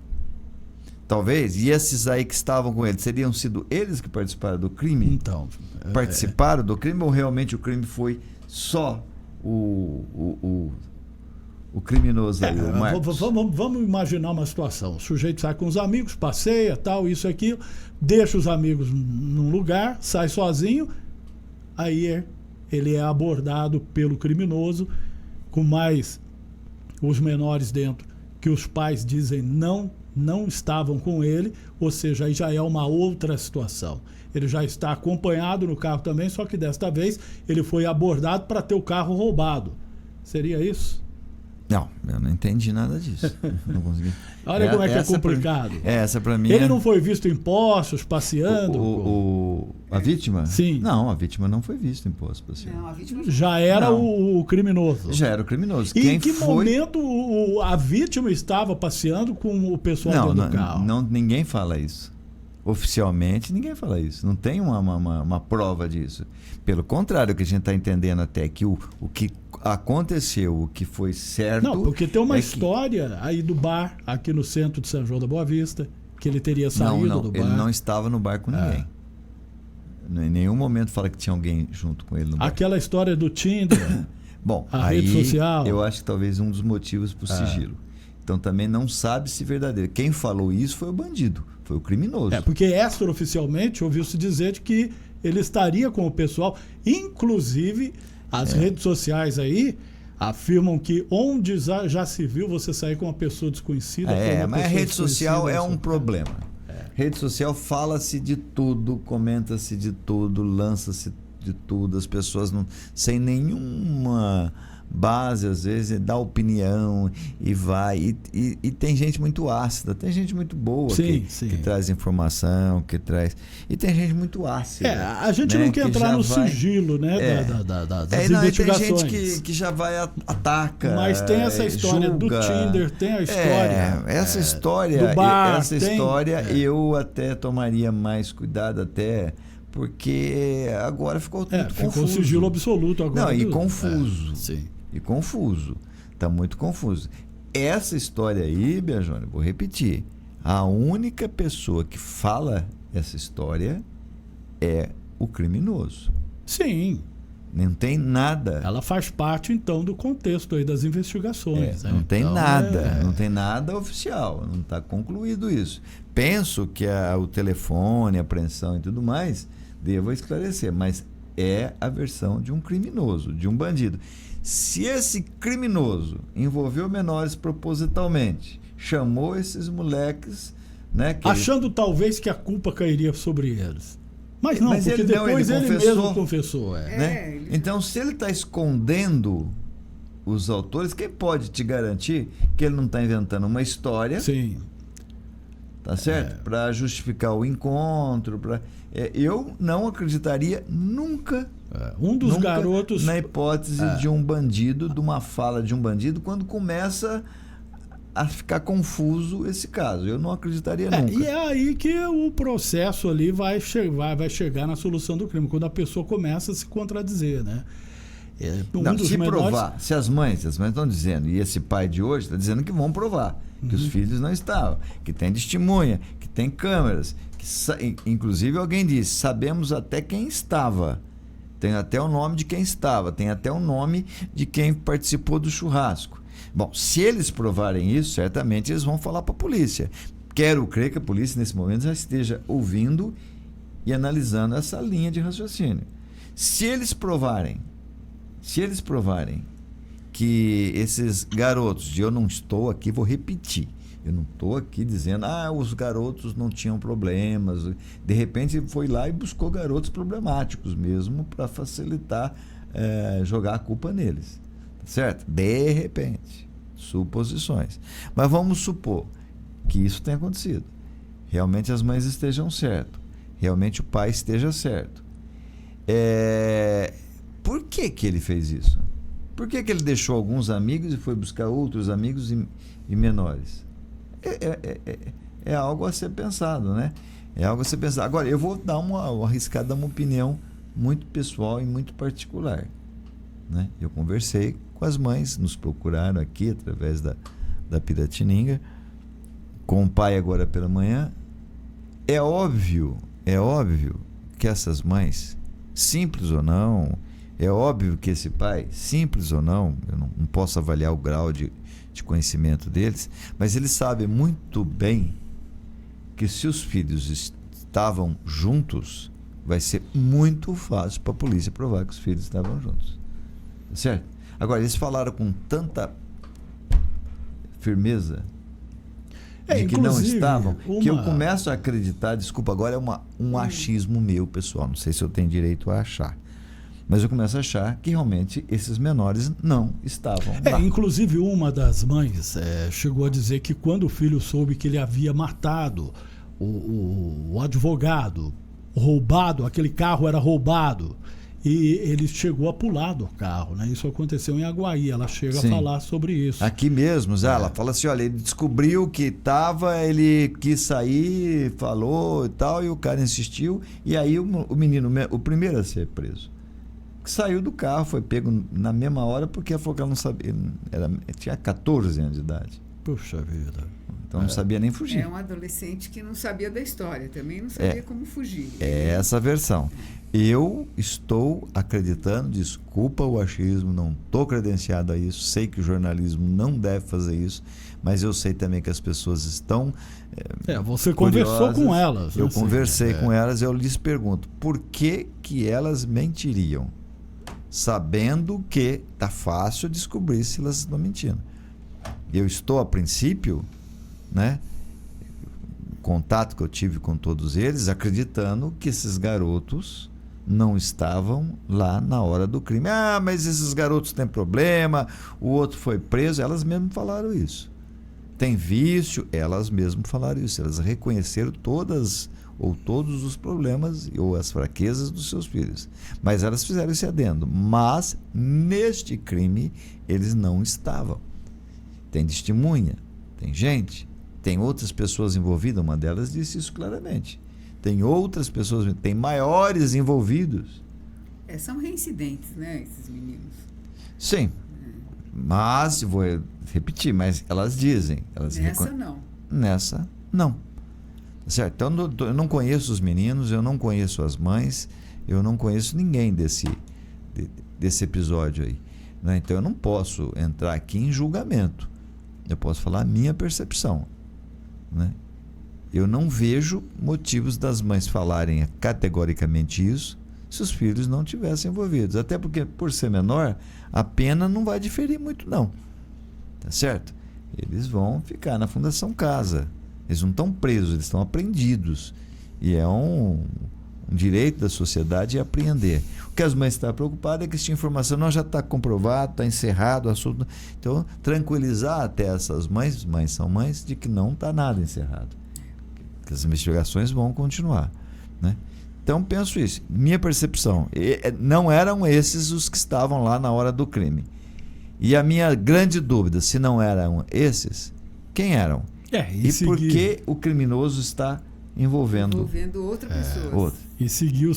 S2: Talvez, e esses aí que estavam com ele, seriam sido eles que participaram do crime?
S1: Então,
S2: participaram do crime ou realmente o crime foi só o criminoso aí, o Marcos?
S1: Vamos imaginar uma situação. O sujeito sai com os amigos, passeia, tal, isso, aquilo, deixa os amigos num lugar, sai sozinho, aí ele é abordado pelo criminoso, com mais os menores dentro, que os pais dizem não estavam com ele, ou seja, aí já é uma outra situação. Ele já está acompanhado no carro também, só que desta vez ele foi abordado para ter o carro roubado. Seria isso?
S2: Não, eu não entendi nada disso. Não consegui.
S1: Olha como é que é complicado.
S2: Essa para mim.
S1: Ele não foi visto em postos, passeando?
S2: A vítima?
S1: Sim.
S2: Não, a vítima não foi vista em postos passeando.
S3: Não, a vítima
S1: já era o criminoso.
S2: Já era o criminoso.
S1: E em que momento a vítima estava passeando com o pessoal dentro do carro?
S2: Não, ninguém fala isso. Oficialmente, ninguém fala isso. Não tem uma prova disso. Pelo contrário, o que a gente está entendendo até que o que aconteceu, o que foi certo...
S1: Não, porque tem uma história aí do bar, aqui no centro de São João da Boa Vista, que ele teria saído do bar.
S2: Ele não estava no bar com ninguém. Em nenhum momento fala que tinha alguém junto com ele no bar.
S1: Aquela história do Tinder,
S2: bom,
S1: rede social.
S2: Eu acho que talvez um dos motivos para o sigilo. Então também não sabe se verdadeiro. Quem falou isso foi o bandido, foi o criminoso.
S1: Porque extraoficialmente ouviu-se dizer de que ele estaria com o pessoal, inclusive as redes sociais aí afirmam que onde já se viu você sair com uma pessoa desconhecida.
S2: Mas a rede social é um problema. Rede social fala-se de tudo, comenta-se de tudo, lança-se de tudo, as pessoas não, sem nenhuma base, às vezes, dá opinião e vai. E tem gente muito ácida, tem gente muito boa que traz informação, que traz. E tem gente muito ácida.
S1: A gente não quer entrar no sigilo, né? Das investigações.
S2: Tem gente que já vai ataca.
S1: Mas tem essa história do Tinder, tem a história.
S2: Essa história,
S1: do bar,
S2: eu até tomaria mais cuidado até. Porque agora ficou muito confuso.
S1: Ficou sigilo absoluto agora.
S2: Não, e confuso.
S1: Sim.
S2: E confuso. Está muito confuso. Essa história aí, Biagione, vou repetir. A única pessoa que fala essa história é o criminoso.
S1: Sim.
S2: Não tem nada.
S1: Ela faz parte, então, do contexto aí das investigações.
S2: Não tem nada. Não tem nada oficial. Não está concluído isso. Penso que o telefone, a apreensão e tudo mais devo esclarecer, mas é a versão de um criminoso, de um bandido. Se esse criminoso envolveu menores propositalmente, chamou esses moleques, né?
S1: Achando talvez que a culpa cairia sobre eles. Mas não, porque
S2: ele
S1: depois
S2: ele
S1: mesmo confessou.
S2: Né? Então, se ele está escondendo os autores, quem pode te garantir que ele não está inventando uma história?
S1: Sim.
S2: Tá certo? Para justificar o encontro. Eu não acreditaria nunca.
S1: Um dos garotos.
S2: Na hipótese de um bandido, de uma fala de um bandido, quando começa a ficar confuso esse caso. Eu não acreditaria nunca.
S1: E é aí que o processo ali vai chegar na solução do crime, quando a pessoa começa a se contradizer, né?
S2: Provar, se as mães estão dizendo, e esse pai de hoje está dizendo que vão provar, que os filhos não estavam, que tem testemunha, que tem câmeras, que inclusive alguém disse, sabemos até quem estava, tem até o nome de quem estava, tem até o nome de quem participou do churrasco. Bom, se eles provarem isso, certamente eles vão falar para a polícia. Quero crer que a polícia nesse momento já esteja ouvindo e analisando essa linha de raciocínio. Se eles provarem que esses garotos, eu não estou aqui, vou repetir, eu não estou aqui dizendo, os garotos não tinham problemas, de repente foi lá e buscou garotos problemáticos mesmo para facilitar jogar a culpa neles, certo? De repente, suposições, mas vamos supor que isso tenha acontecido, realmente as mães estejam certas, realmente o pai esteja certo. Por que ele fez isso? Por que ele deixou alguns amigos e foi buscar outros amigos e menores? É algo a ser pensado, né? É algo a ser pensado. Agora, eu vou arriscar dar uma opinião muito pessoal e muito particular, né? Eu conversei com as mães, nos procuraram aqui através da Piratininga, com o pai agora pela manhã. É óbvio que essas mães, simples ou não, é óbvio que esse pai, simples ou não, eu não posso avaliar o grau de conhecimento deles, mas eles sabem muito bem que se os filhos estavam juntos, vai ser muito fácil para a polícia provar que os filhos estavam juntos. Tá certo? Agora, eles falaram com tanta firmeza de que não estavam, que eu começo a acreditar, desculpa, agora é um achismo meu, pessoal, não sei se eu tenho direito a achar, mas eu começo a achar que realmente esses menores não estavam lá.
S1: Inclusive, uma das mães chegou a dizer que quando o filho soube que ele havia matado o advogado, roubado, aquele carro era roubado, e ele chegou a pular do carro, né? Isso aconteceu em Aguaí, ela chega a falar sobre isso.
S2: Aqui mesmo, ela fala assim, olha, ele descobriu que ele quis sair, falou e tal, e o cara insistiu, e aí o menino, o primeiro a ser preso, que saiu do carro, foi pego na mesma hora, porque ela falou que ela não sabia, tinha 14 anos de idade.
S1: Puxa vida.
S2: Então não sabia nem fugir.
S3: É um adolescente que não sabia da história, também não sabia como fugir.
S2: É essa versão. Eu estou acreditando, desculpa o achismo, não estou credenciado a isso, sei que o jornalismo não deve fazer isso, mas eu sei também que as pessoas estão
S1: você
S2: curiosas.
S1: Conversou com elas.
S2: Eu conversei com elas, eu lhes pergunto, por que elas mentiriam? Sabendo que está fácil descobrir se elas estão mentindo. Eu estou, a princípio, né, contato que eu tive com todos eles, acreditando que esses garotos não estavam lá na hora do crime. Mas esses garotos têm problema, o outro foi preso. Elas mesmas falaram isso. Tem vício, elas mesmas falaram isso. Elas reconheceram todos os problemas ou as fraquezas dos seus filhos. Mas elas fizeram esse adendo. Mas neste crime eles não estavam. Tem testemunha, tem gente, tem outras pessoas envolvidas, uma delas disse isso claramente. Tem outras pessoas, tem maiores envolvidos.
S3: São reincidentes, né, esses meninos?
S2: Sim, mas, vou repetir, mas elas dizem. Nessa não. Certo? Então eu não conheço os meninos, eu não conheço as mães, eu não conheço ninguém desse episódio aí. Né? Então eu não posso entrar aqui em julgamento. Eu posso falar a minha percepção, né? Eu não vejo motivos das mães falarem categoricamente isso se os filhos não tivessem envolvidos. Até porque, por ser menor, a pena não vai diferir muito, não. Tá certo? Eles vão ficar na Fundação Casa. Eles não estão presos, eles estão apreendidos. E é um direito da sociedade apreender. O que as mães estão preocupadas é que essa informação não já está comprovado, está encerrado o assunto. Então, tranquilizar até essas mães são mães, de que não está nada encerrado. Que as investigações vão continuar, né? Então, penso isso. Minha percepção, não eram esses os que estavam lá na hora do crime. E a minha grande dúvida, se não eram esses, quem eram? E por que o criminoso está envolvendo
S3: outra pessoa.
S1: E seguir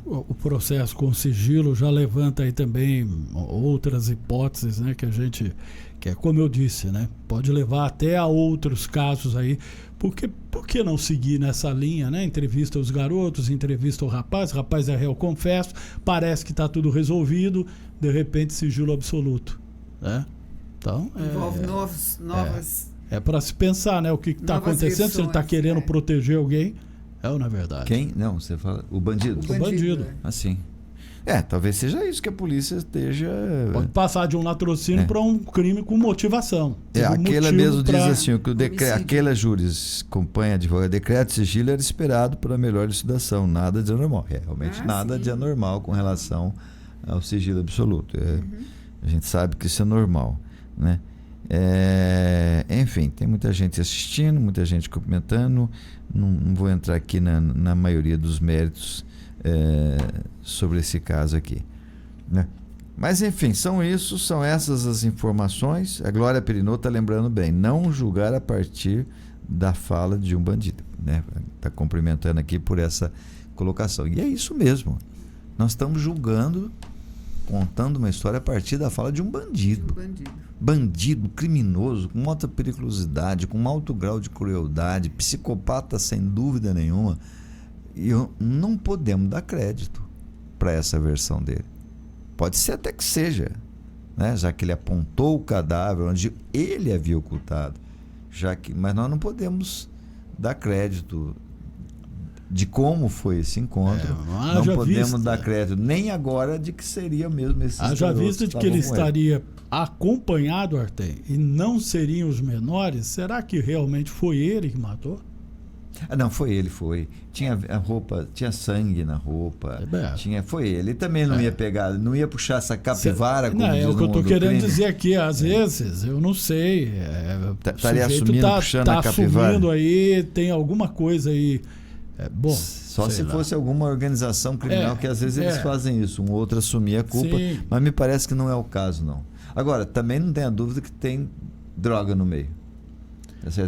S1: o processo com sigilo já levanta aí também outras hipóteses, né, que é como eu disse, né, pode levar até a outros casos aí. Por que não seguir nessa linha, né? Entrevista os garotos, entrevista o rapaz é réu, confesso, parece que está tudo resolvido, de repente sigilo absoluto, né? Então,
S3: envolve novas...
S1: É para se pensar, né? O que está acontecendo, versões, se ele está querendo proteger alguém, ou na verdade.
S2: Quem? Não, você fala o bandido.
S1: O bandido.
S2: Assim. Talvez seja isso que a polícia esteja...
S1: Pode passar de um latrocínio para um crime com motivação.
S2: Aquela mesmo diz assim, que aquela juris acompanha advogado, decreto de sigilo era esperado para melhor elucidação, nada de anormal. Realmente nada de anormal com relação ao sigilo absoluto. A gente sabe que isso é normal, né? Enfim, tem muita gente assistindo, muita gente comentando. Não vou entrar aqui na maioria dos méritos sobre esse caso aqui, né? Mas enfim, são essas as informações. A Glória Perinot está lembrando bem, não julgar a partir da fala de um bandido, né? Está cumprimentando aqui por essa colocação. E é isso mesmo. Nós estamos julgando, contando uma história a partir da fala de um bandido. Bandido, criminoso, com alta periculosidade, com alto grau de crueldade, psicopata sem dúvida nenhuma. E não podemos dar crédito para essa versão dele. Pode ser até que seja, né? Já que ele apontou o cadáver onde ele havia ocultado. Mas nós não podemos dar crédito de como foi esse encontro. Não podemos dar crédito nem agora de que seria mesmo esse.
S1: Haja vista de que ele estaria acompanhado, Artem, e não seriam os menores. Será que realmente foi ele que matou?
S2: Não, foi ele, foi. Tinha a roupa, tinha sangue na roupa. Foi ele. Ele também não ia pegar, não ia puxar essa capivara. Como
S1: é o que eu estou querendo dizer aqui. Às vezes, eu não sei.
S2: Estaria assumindo, puxando a capivara.
S1: Assumindo aí, tem alguma coisa aí.
S2: Só se fosse alguma organização criminal, que às vezes eles fazem isso, um outro assumir a culpa. Sim. Mas me parece que não é o caso, não. Agora, também não tenha dúvida que tem droga no meio.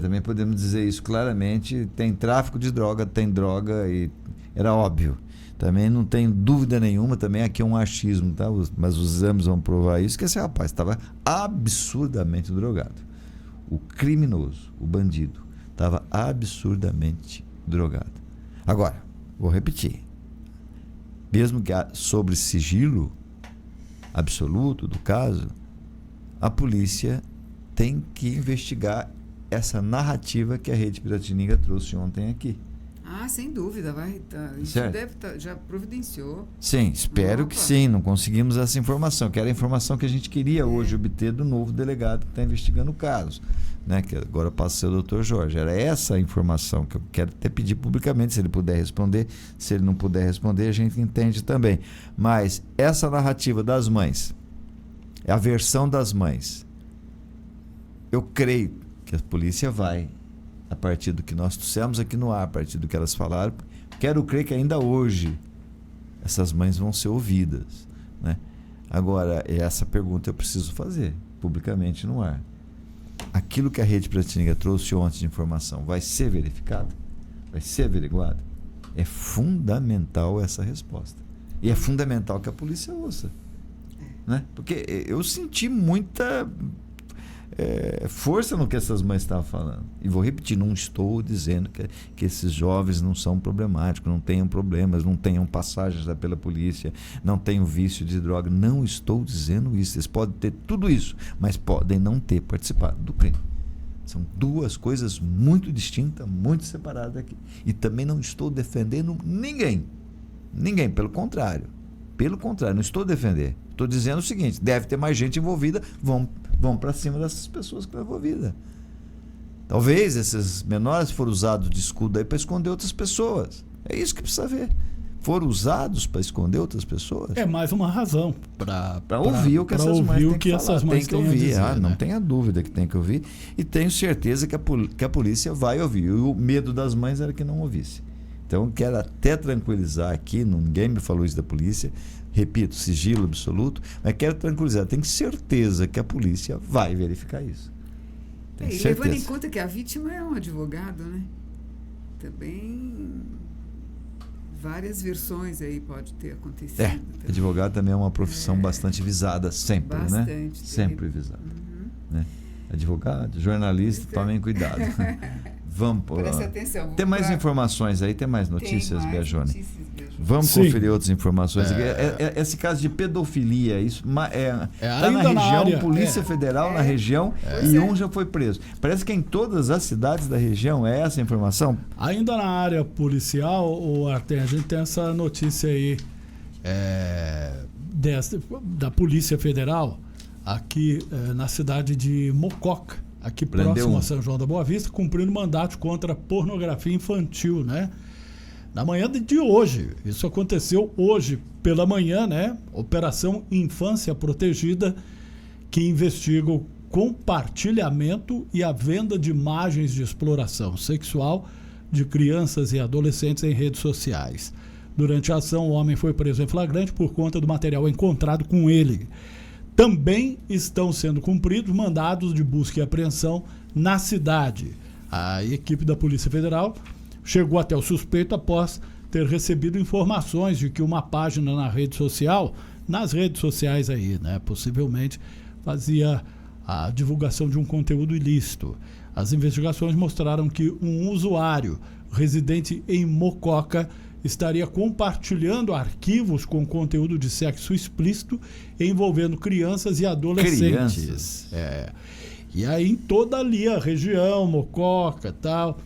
S2: Também podemos dizer isso claramente. Tem tráfico de droga, tem droga, e era óbvio. Também não tem dúvida nenhuma, também aqui é um achismo, tá? Mas os exames vão provar isso, que esse rapaz estava absurdamente drogado. O criminoso, o bandido, estava absurdamente drogado. Agora, vou repetir. Mesmo que sobre sigilo absoluto do caso, a polícia tem que investigar essa narrativa que a Rede Piratininga trouxe ontem aqui.
S3: Sem dúvida, isso já providenciou.
S2: Sim, espero que sim. Não conseguimos essa informação, que era a informação que a gente queria hoje obter do novo delegado que está investigando o caso, né? Que agora passa a ser o Dr. Jorge. Era essa a informação que eu quero até pedir publicamente, se ele puder responder. Se ele não puder responder, a gente entende também. Mas essa narrativa das mães, a versão das mães, eu creio que a polícia vai, a partir do que nós trouxemos aqui no ar, a partir do que elas falaram, quero crer que ainda hoje essas mães vão ser ouvidas, né? Agora, essa pergunta eu preciso fazer publicamente no ar. Aquilo que a Rede Piratininga trouxe ontem de informação vai ser verificado? Vai ser averiguado? É fundamental essa resposta. E é fundamental que a polícia ouça, né? Porque eu senti muita força no que essas mães estavam falando. E vou repetir, não estou dizendo que esses jovens não são problemáticos, não tenham problemas, não tenham passagens pela polícia, não tenham vício de droga. Não estou dizendo isso. Eles podem ter tudo isso, mas podem não ter participado do crime. São duas coisas muito distintas, muito separadas aqui. E também não estou defendendo ninguém. Ninguém, pelo contrário. Pelo contrário, não estou defendendo. Estou dizendo o seguinte: deve ter mais gente envolvida, vão para cima dessas pessoas que estão envolvidas. Talvez esses menores foram usados de escudo aí para esconder outras pessoas. É isso que precisa ver. Foram usados para esconder outras pessoas.
S1: É mais uma razão para
S2: ouvir o que essas mães
S1: têm que ouvir.
S2: Dizer, não tenha dúvida que tem que ouvir. E tenho certeza que a polícia vai ouvir. E o medo das mães era que não ouvisse. Então, quero até tranquilizar aqui, ninguém me falou isso da polícia, repito, sigilo absoluto, mas quero tranquilizar, tenho certeza que a polícia vai verificar isso.
S3: E levando em conta que a vítima é um advogado, né? Também várias versões aí pode ter acontecido.
S2: Advogado também é uma profissão bastante visada, sempre,
S3: bastante,
S2: né? Sempre visada. Né? Advogado, jornalista, tomem cuidado. Vamos,
S3: presta atenção.
S2: Tem mais informações aí? Tem mais notícias, Biagione? Vamos conferir outras informações. Esse caso de pedofilia, isso está na região, Polícia Federal na região, e um já foi preso. Parece que em todas as cidades da região é essa a informação?
S1: Ainda na área policial, Artem, a gente tem essa notícia aí da Polícia Federal aqui na cidade de Mococa, aqui próximo a São João da Boa Vista, cumprindo mandato contra pornografia infantil, né? Na manhã de hoje, isso aconteceu hoje pela manhã, né? Operação Infância Protegida, que investiga o compartilhamento e a venda de imagens de exploração sexual de crianças e adolescentes em redes sociais. Durante a ação, o homem foi preso em flagrante por conta do material encontrado com ele. Também estão sendo cumpridos mandados de busca e apreensão na cidade. A equipe da Polícia Federal chegou até o suspeito após ter recebido informações de que uma página nas redes sociais aí, né, possivelmente fazia a divulgação de um conteúdo ilícito. As investigações mostraram que um usuário residente em Mococa estaria compartilhando arquivos com conteúdo de sexo explícito envolvendo crianças e adolescentes. E aí em toda ali a região, Mococa e tal,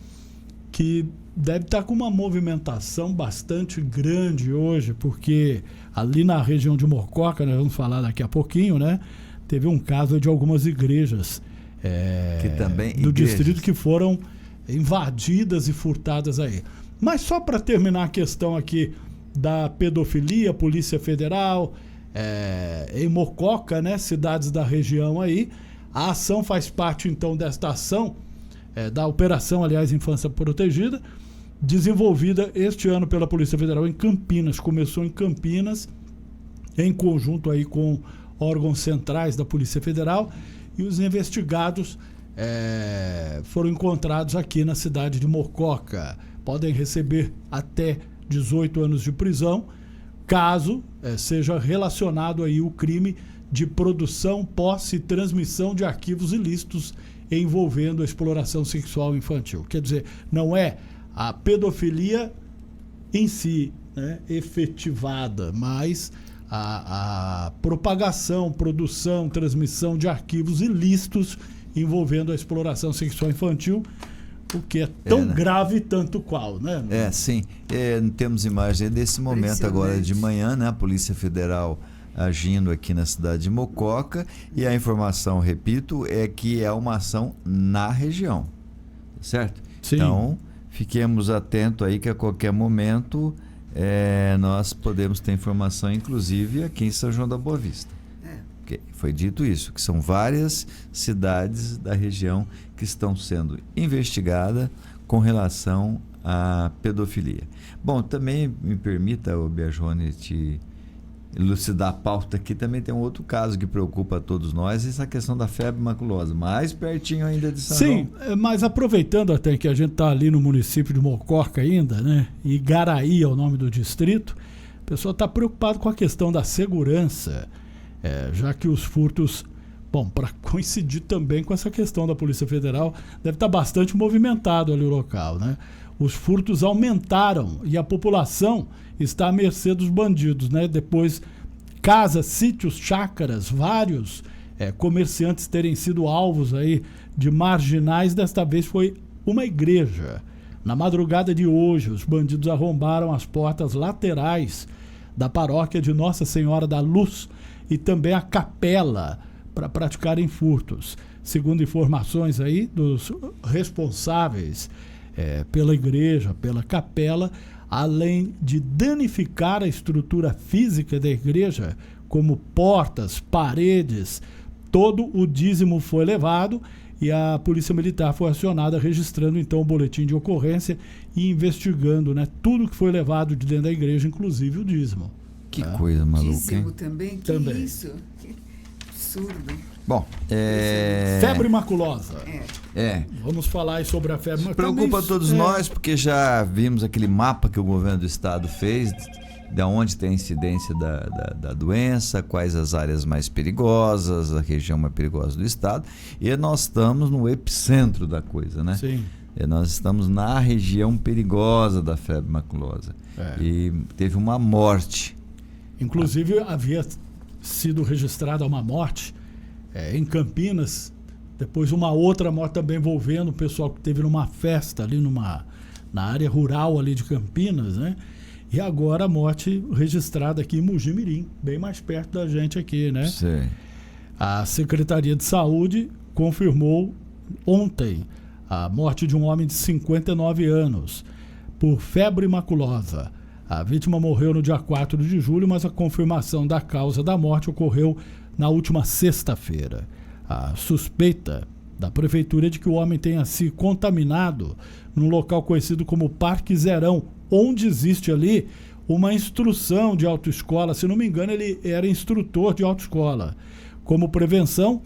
S1: que deve estar com uma movimentação bastante grande hoje, porque ali na região de Mococa, nós vamos falar daqui a pouquinho, né? Teve um caso de algumas igrejas do distrito que foram invadidas e furtadas aí. Mas só para terminar a questão aqui da pedofilia, Polícia Federal, em Mococa, né, cidades da região aí, a ação faz parte então desta ação, da Operação, aliás, Infância Protegida, desenvolvida este ano pela Polícia Federal em Campinas. Começou em Campinas, em conjunto aí com órgãos centrais da Polícia Federal, e os investigados foram encontrados aqui na cidade de Mococa. Podem receber até 18 anos de prisão, caso seja relacionado aí o crime de produção, posse e transmissão de arquivos ilícitos envolvendo a exploração sexual infantil. Quer dizer, não é a pedofilia em si, né, efetivada, mas a propagação, produção, transmissão de arquivos ilícitos envolvendo a exploração sexual infantil, o que é tão grave tanto qual, né?
S2: Sim. Temos imagem desse momento agora de manhã, né? A Polícia Federal agindo aqui na cidade de Mococa, e a informação, repito, é que é uma ação na região, certo?
S1: Sim.
S2: Então, fiquemos atentos aí que a qualquer momento nós podemos ter informação, inclusive aqui em São João da Boa Vista. Porque foi dito isso, que são várias cidades da região que estão sendo investigadas com relação à pedofilia. Bom, também me permita, Biagione, te elucidar a pauta aqui. Também tem um outro caso que preocupa a todos nós, essa questão da febre maculosa, mais pertinho ainda de São João.
S1: Sim, mas aproveitando até que a gente está ali no município de Mococa ainda, né? E Garaí é o nome do distrito, o pessoal está preocupado com a questão da segurança, já que os furtos, para coincidir também com essa questão da Polícia Federal, deve estar bastante movimentado ali o local, né? Os furtos aumentaram e a população está à mercê dos bandidos, né? Depois, casas, sítios, chácaras, vários comerciantes terem sido alvos aí de marginais, desta vez foi uma igreja. Na madrugada de hoje, os bandidos arrombaram as portas laterais da paróquia de Nossa Senhora da Luz e também a capela para praticarem furtos. Segundo informações aí dos responsáveis pela igreja, pela capela, além de danificar a estrutura física da igreja, como portas, paredes, todo o dízimo foi levado e a Polícia Militar foi acionada, registrando então o boletim de ocorrência e investigando, né, tudo que foi levado de dentro da igreja, inclusive o dízimo.
S2: Que coisa maluca,
S3: dízimo
S2: hein?
S3: também? Que
S1: também.
S3: Isso? Que absurdo.
S2: Bom,
S1: Febre maculosa.
S2: Vamos
S1: falar aí sobre a febre maculosa.
S2: Preocupa todos nós, porque já vimos aquele mapa que o governo do estado fez, de onde tem a incidência da doença, quais as áreas mais perigosas, a região mais perigosa do estado, e nós estamos no epicentro da coisa, né?
S1: Sim.
S2: Nós estamos na região perigosa da febre maculosa. E teve uma morte.
S1: Inclusive, havia sido registrada uma morte em Campinas, depois uma outra morte também envolvendo o pessoal que teve numa festa ali na área rural ali de Campinas, né? E agora a morte registrada aqui em Mogi-mirim, bem mais perto da gente aqui, né?
S2: Sim.
S1: A Secretaria de Saúde confirmou ontem a morte de um homem de 59 anos por febre maculosa. A vítima morreu no dia 4 de julho, mas a confirmação da causa da morte ocorreu na última sexta-feira. A suspeita da prefeitura de que o homem tenha se contaminado num local conhecido como Parque Zerão, onde existe ali uma instrução de autoescola. Se não me engano, ele era instrutor de autoescola. Como prevenção,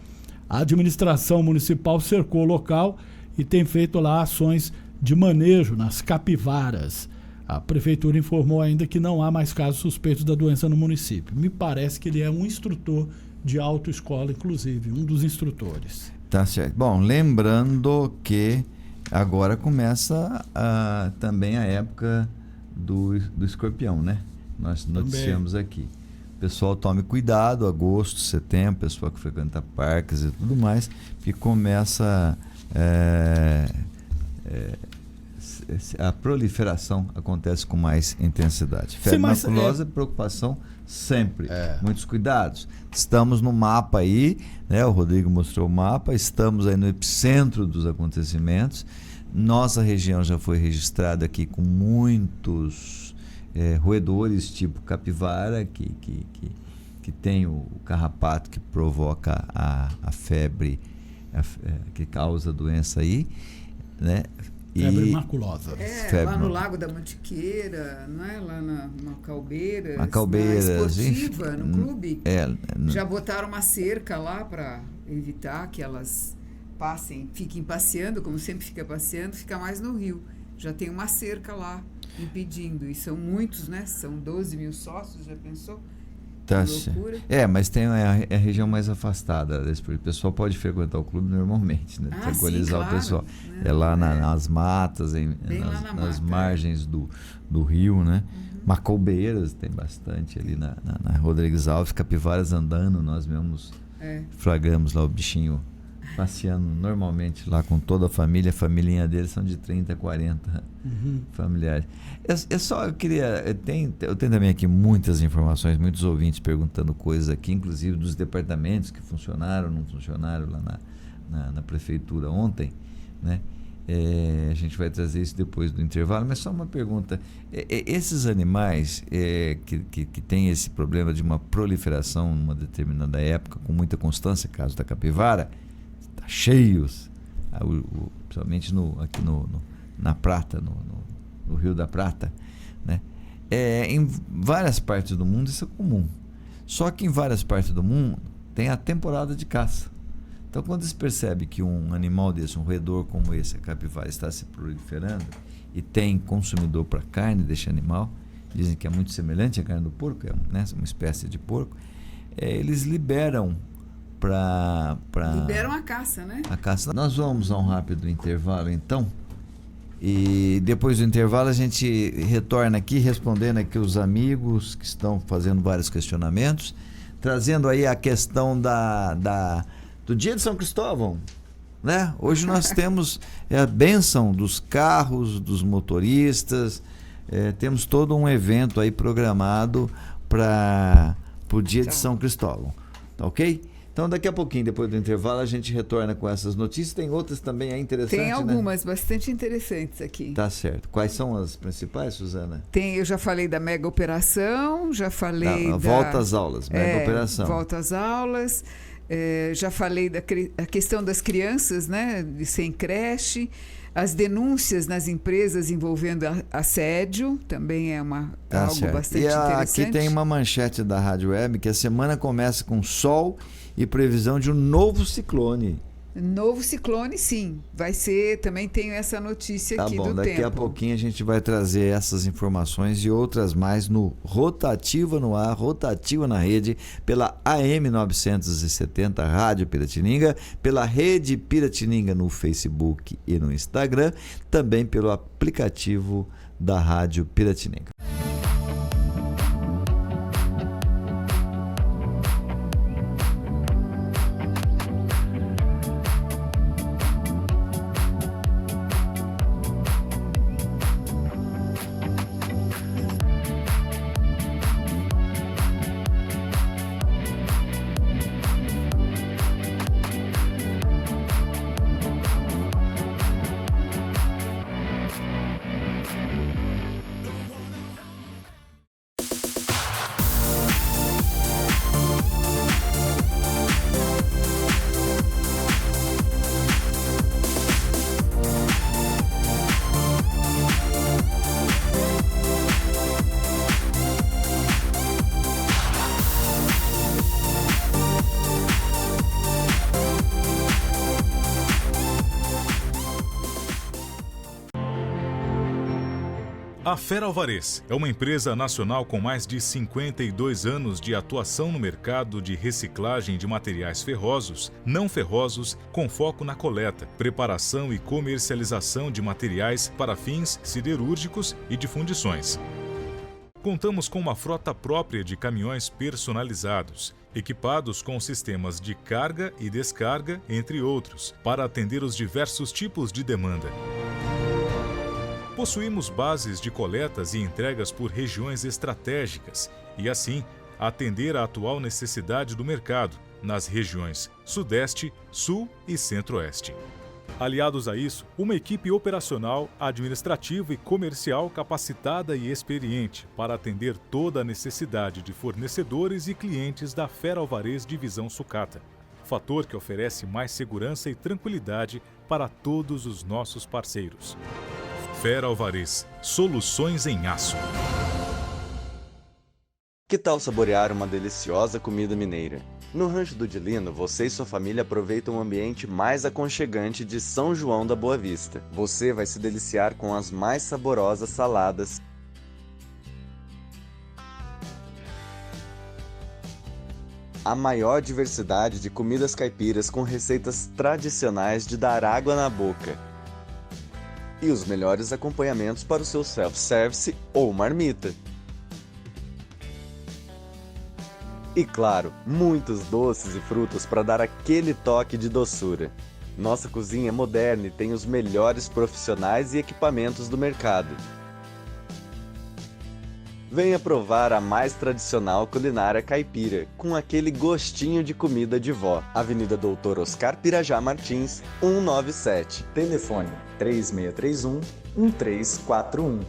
S1: a administração municipal cercou o local e tem feito lá ações de manejo nas capivaras. A prefeitura informou ainda que não há mais casos suspeitos da doença no município. Me parece que ele é um instrutor de autoescola, inclusive, um dos instrutores.
S2: Tá certo. Bom, lembrando que agora começa também a época do escorpião, né? Nós noticiamos aqui. Pessoal, tome cuidado, agosto, setembro, pessoal que frequenta parques e tudo mais, que começa a proliferação acontece com mais intensidade. Febre maculosa, preocupação sempre. Muitos cuidados. Estamos no mapa aí, né? O Rodrigo mostrou o mapa, estamos aí no epicentro dos acontecimentos. Nossa região já foi registrada aqui com muitos roedores tipo capivara, que tem o carrapato que provoca a febre, que causa a doença aí, né?
S1: Febre maculosa.
S3: Lá no Lago da Mantiqueira, não é? Lá na Calbeiras,
S2: na
S3: Esportiva, no clube. Já botaram uma cerca lá para evitar que elas fiquem passeando, como sempre fica passeando, fica mais no rio. Já tem uma cerca lá impedindo. E são muitos, né? São 12 mil sócios, já pensou?
S2: Tá, mas tem a região mais afastada. O pessoal pode frequentar o clube normalmente, né? Tranquilizar o pessoal. É lá nas matas, nas margens do rio, né? Macaubeiras tem bastante ali na Rodrigues Alves, capivaras andando, nós mesmos flagramos lá o bichinho passeando normalmente lá com toda a família. A familhinha deles são de 30, 40 familiares. Eu tenho também aqui muitas informações, muitos ouvintes perguntando coisas aqui, inclusive dos departamentos que funcionaram, não funcionaram lá na prefeitura ontem, né? A gente vai trazer isso depois do intervalo, mas só uma pergunta. Esses animais que têm esse problema de uma proliferação numa determinada época, com muita constância, caso da capivara, tá cheios, principalmente aqui na Prata, no Rio da Prata, né? Em várias partes do mundo isso é comum, só que em várias partes do mundo tem a temporada de caça. Então, quando se percebe que um animal desse, um roedor como esse, a capivara, está se proliferando e tem consumidor para carne desse animal, dizem que é muito semelhante à carne do porco, né, uma espécie de porco, eles liberam
S3: liberam a caça, né?
S2: A caça. Nós vamos a um rápido intervalo, então, e depois do intervalo a gente retorna aqui respondendo aqui os amigos que estão fazendo vários questionamentos, trazendo aí a questão do dia de São Cristóvão, né? Hoje nós temos a bênção dos carros, dos motoristas, temos todo um evento aí programado para o dia de São Cristóvão, tá ok? Então daqui a pouquinho, depois do intervalo, a gente retorna com essas notícias. Tem outras também interessantes,
S3: Tem algumas,
S2: né?
S3: Bastante interessantes aqui.
S2: Tá certo. Quais são as principais, Suzana?
S3: Eu já falei da mega operação, já falei
S2: volta às aulas, mega operação.
S3: Volta às aulas. Já falei da questão das crianças, né, de sem creche, as denúncias nas empresas envolvendo assédio, também é algo bastante interessante.
S2: Aqui tem uma manchete da Rádio Web que a semana começa com sol e previsão de um novo ciclone.
S3: Novo ciclone, sim. Vai ser, também tenho essa notícia aqui do tempo.
S2: Daqui a pouquinho a gente vai trazer essas informações e outras mais no Rotativa no Ar, Rotativa na Rede, pela AM 970 Rádio Piratininga, pela Rede Piratininga no Facebook e no Instagram, também pelo aplicativo da Rádio Piratininga.
S5: A Feralvarez é uma empresa nacional com mais de 52 anos de atuação no mercado de reciclagem de materiais ferrosos, não ferrosos, com foco na coleta, preparação e comercialização de materiais para fins siderúrgicos e de fundições. Contamos com uma frota própria de caminhões personalizados, equipados com sistemas de carga e descarga, entre outros, para atender os diversos tipos de demanda. Possuímos bases de coletas e entregas por regiões estratégicas e, assim, atender à atual necessidade do mercado nas regiões Sudeste, Sul e Centro-Oeste. Aliados a isso, uma equipe operacional, administrativa e comercial capacitada e experiente para atender toda a necessidade de fornecedores e clientes da Feralvarez Divisão Sucata, fator que oferece mais segurança e tranquilidade para todos os nossos parceiros. Feralvarez, soluções em aço.
S6: Que tal saborear uma deliciosa comida mineira? No Rancho do Dilino, você e sua família aproveitam o ambiente mais aconchegante de São João da Boa Vista. Você vai se deliciar com as mais saborosas saladas, a maior diversidade de comidas caipiras com receitas tradicionais de dar água na boca e os melhores acompanhamentos para o seu self-service ou marmita. E claro, muitos doces e frutas para dar aquele toque de doçura. Nossa cozinha é moderna e tem os melhores profissionais e equipamentos do mercado. Venha provar a mais tradicional culinária caipira, com aquele gostinho de comida de vó. Avenida Doutor Oscar Pirajá Martins, 197. Telefone 3631-1341.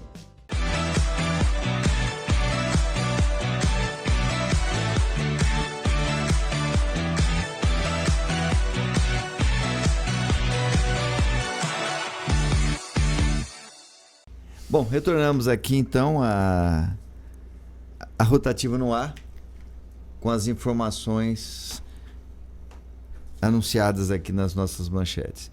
S2: Bom, retornamos aqui então a rotativa no ar com as informações anunciadas aqui nas nossas manchetes.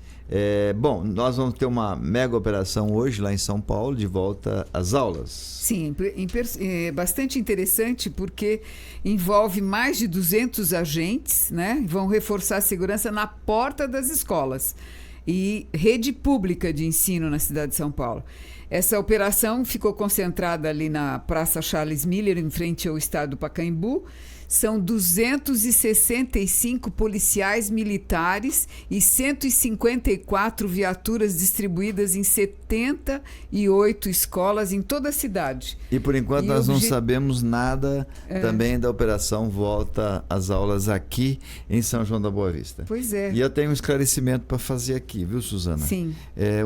S2: Bom, nós vamos ter uma mega operação hoje lá em São Paulo, de volta às aulas.
S3: Sim, é bastante interessante porque envolve mais de 200 agentes, né? Vão reforçar a segurança na porta das escolas e rede pública de ensino na cidade de São Paulo. Essa operação ficou concentrada ali na Praça Charles Miller, em frente ao estádio do Pacaembu. São 265 policiais militares e 154 viaturas distribuídas em 78 escolas em toda a cidade.
S2: E por enquanto nós não sabemos nada também da operação Volta às Aulas aqui em São João da Boa Vista.
S3: Pois é.
S2: E eu tenho um esclarecimento para fazer aqui, viu, Suzana?
S3: Sim.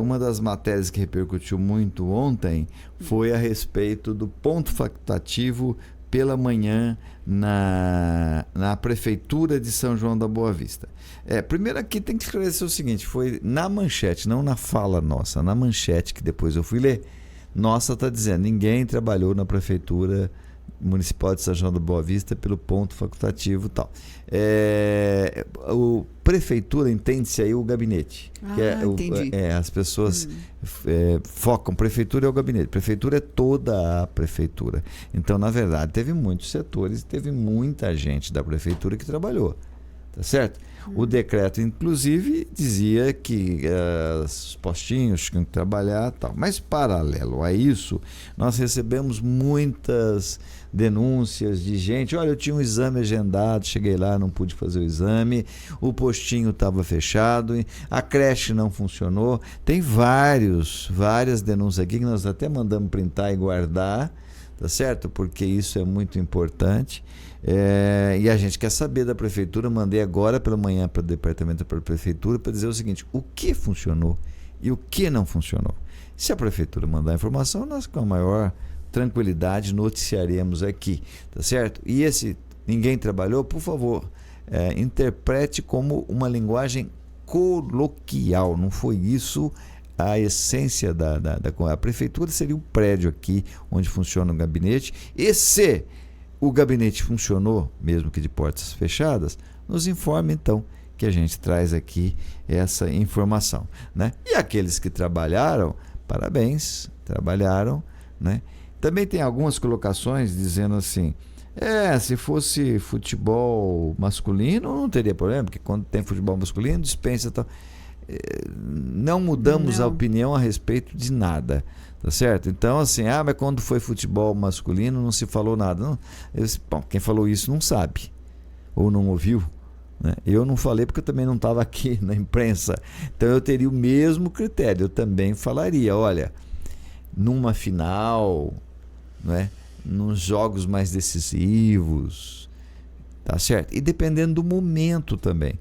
S2: Uma das matérias que repercutiu muito ontem foi a respeito do ponto facultativo pela manhã na Prefeitura de São João da Boa Vista. Primeiro aqui tem que esclarecer o seguinte, foi na manchete, não na fala nossa, na manchete que depois eu fui ler, nossa está dizendo, ninguém trabalhou na Prefeitura Municipal de São João da Boa Vista pelo ponto facultativo e tal. Prefeitura entende-se aí o gabinete.
S3: Entendi.
S2: As pessoas focam, prefeitura é o gabinete, prefeitura é toda a prefeitura. Então, na verdade, teve muitos setores, teve muita gente da prefeitura que trabalhou, tá certo? O decreto, inclusive, dizia que os postinhos tinham que trabalhar e tal. Mas, paralelo a isso, nós recebemos muitas denúncias de gente. Olha, eu tinha um exame agendado, cheguei lá, não pude fazer o exame, o postinho estava fechado, a creche não funcionou. Tem várias denúncias aqui que nós até mandamos printar e guardar, tá certo? Porque isso é muito importante. E a gente quer saber da prefeitura, mandei agora pela manhã para o departamento da prefeitura para dizer o seguinte, o que funcionou e o que não funcionou. Se a prefeitura mandar a informação, nós com a maior tranquilidade noticiaremos aqui, tá certo? E esse ninguém trabalhou, por favor, interprete como uma linguagem coloquial, não foi isso a essência a prefeitura seria o prédio aqui onde funciona o gabinete, e se o gabinete funcionou, mesmo que de portas fechadas, nos informe então que a gente traz aqui essa informação, né? E aqueles que trabalharam, parabéns, trabalharam, né? Também tem algumas colocações dizendo assim, se fosse futebol masculino não teria problema, porque quando tem futebol masculino dispensa tal. Não mudamos a opinião a respeito de nada, tá certo? Então assim, mas quando foi futebol masculino não se falou nada. Não, quem falou isso não sabe ou não ouviu, né? Eu não falei porque eu também não estava aqui na imprensa, então eu teria o mesmo critério, eu também falaria, olha, numa final, né, nos jogos mais decisivos, tá certo? E dependendo do momento também,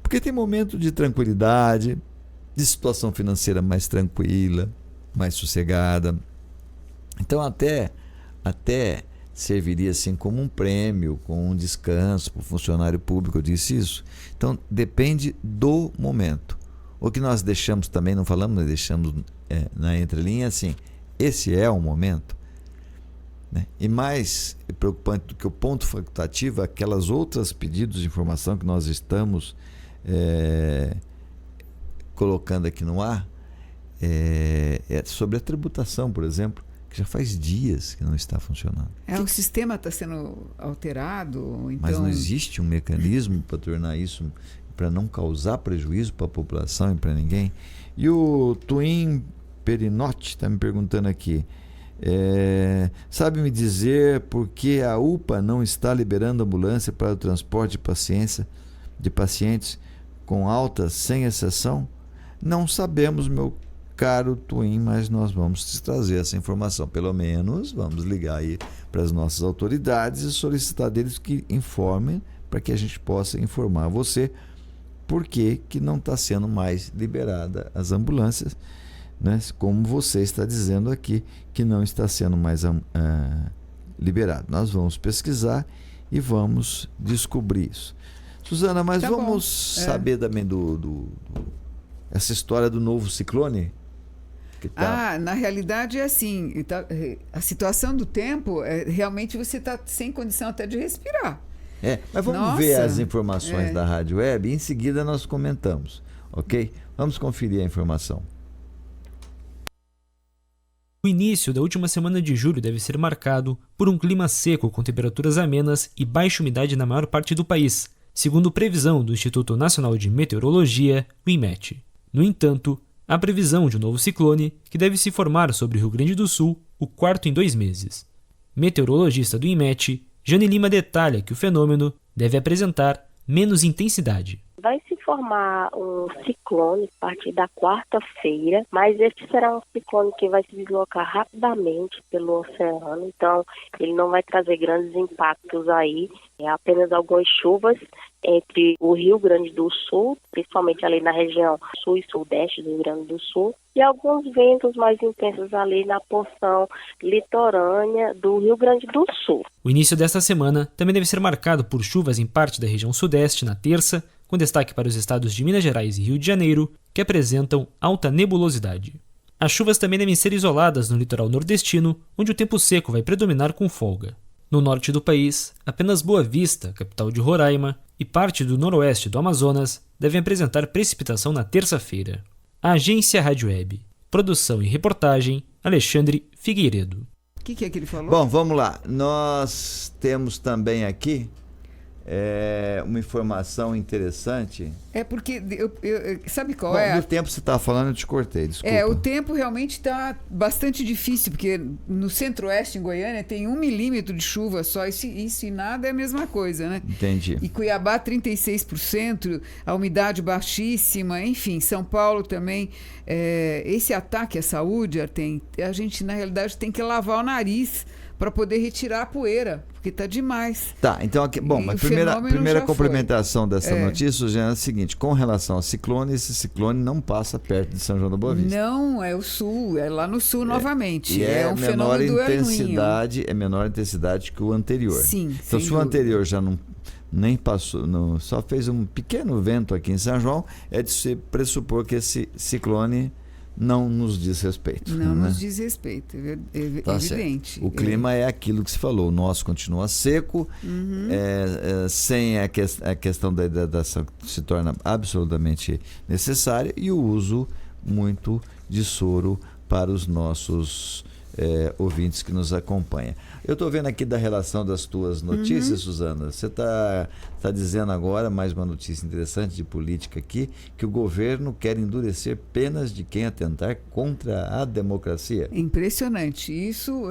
S2: porque tem momento de tranquilidade, de situação financeira mais tranquila, mais sossegada, então até serviria assim como um prêmio, com um descanso para o funcionário público, eu disse isso. Então depende do momento. O que nós deixamos também, não falamos, nós deixamos na entrelinha assim, esse é o momento, né? E mais preocupante do que o ponto facultativo, aquelas outras pedidos de informação que nós estamos colocando aqui no ar, sobre a tributação, por exemplo, que já faz dias que não está funcionando.
S3: O sistema está sendo alterado, então...
S2: Mas não existe um mecanismo para tornar isso, para não causar prejuízo para a população e para ninguém. E o Twin Perinotti está me perguntando aqui, sabe me dizer por que a UPA não está liberando ambulância para o transporte de pacientes com alta sem exceção? Não sabemos, meu caro Twin, mas nós vamos te trazer essa informação. Pelo menos vamos ligar aí para as nossas autoridades e solicitar deles que informem, para que a gente possa informar você por que não está sendo mais liberada as ambulâncias, né? Como você está dizendo aqui, que não está sendo mais liberado. Nós vamos pesquisar e vamos descobrir isso. Suzana, mas vamos saber também essa história do novo ciclone?
S3: Na realidade é assim, a situação do tempo, realmente você está sem condição até de respirar.
S2: Mas vamos ver as informações da Rádio Web e em seguida nós comentamos, ok? Vamos conferir a informação.
S7: O início da última semana de julho deve ser marcado por um clima seco com temperaturas amenas e baixa umidade na maior parte do país, segundo previsão do Instituto Nacional de Meteorologia, o INMET. No entanto, há previsão de um novo ciclone que deve se formar sobre o Rio Grande do Sul, o quarto em 2 meses. Meteorologista do INMET, Jane Lima detalha que o fenômeno deve apresentar menos intensidade.
S8: Vai se formar um ciclone a partir da quarta-feira, mas esse será um ciclone que vai se deslocar rapidamente pelo oceano, então ele não vai trazer grandes impactos aí, apenas algumas chuvas entre o Rio Grande do Sul, principalmente ali na região sul e sudeste do Rio Grande do Sul, e alguns ventos mais intensos ali na porção litorânea do Rio Grande do Sul.
S7: O início desta semana também deve ser marcado por chuvas em parte da região sudeste na terça, com destaque para os estados de Minas Gerais e Rio de Janeiro, que apresentam alta nebulosidade. As chuvas também devem ser isoladas no litoral nordestino, onde o tempo seco vai predominar com folga. No norte do país, apenas Boa Vista, capital de Roraima, e parte do noroeste do Amazonas devem apresentar precipitação na terça-feira. A Agência Rádio Web. Produção e reportagem, Alexandre Figueiredo.
S3: O que é que ele falou?
S2: Bom, vamos lá. Nós temos também aqui uma informação interessante.
S3: Porque, sabe qual
S2: No tempo que você estava falando, eu te cortei, desculpa.
S3: O tempo realmente está bastante difícil, porque no centro-oeste, em Goiânia, tem 1 milímetro de chuva só, isso e nada é a mesma coisa, né?
S2: Entendi.
S3: E Cuiabá, 36%, a umidade baixíssima, enfim, São Paulo também. Esse ataque à saúde, a gente, na realidade, tem que lavar o nariz para poder retirar a poeira, porque está demais.
S2: Tá, então aqui, mas primeira complementação dessa notícia é a seguinte: com relação ao ciclone, esse ciclone não passa perto de São João da Boa Vista.
S3: Não, é o sul, é lá no sul novamente.
S2: E
S3: um
S2: menor
S3: fenômeno do
S2: intensidade, menor intensidade que o anterior.
S3: Sim.
S2: Então, se o anterior já nem passou, só fez um pequeno vento aqui em São João, é de se pressupor que esse ciclone não nos diz respeito.
S3: Não nos diz respeito, evidente.
S2: Certo. O clima é aquilo que se falou, o nosso continua seco, sem a questão da hidratação que se torna absolutamente necessária, e o uso muito de soro para os nossos ouvintes que nos acompanham. Eu estou vendo aqui da relação das tuas notícias, Suzana. Você está dizendo agora, mais uma notícia interessante de política aqui, que o governo quer endurecer penas de quem atentar contra a democracia.
S3: Impressionante. Isso,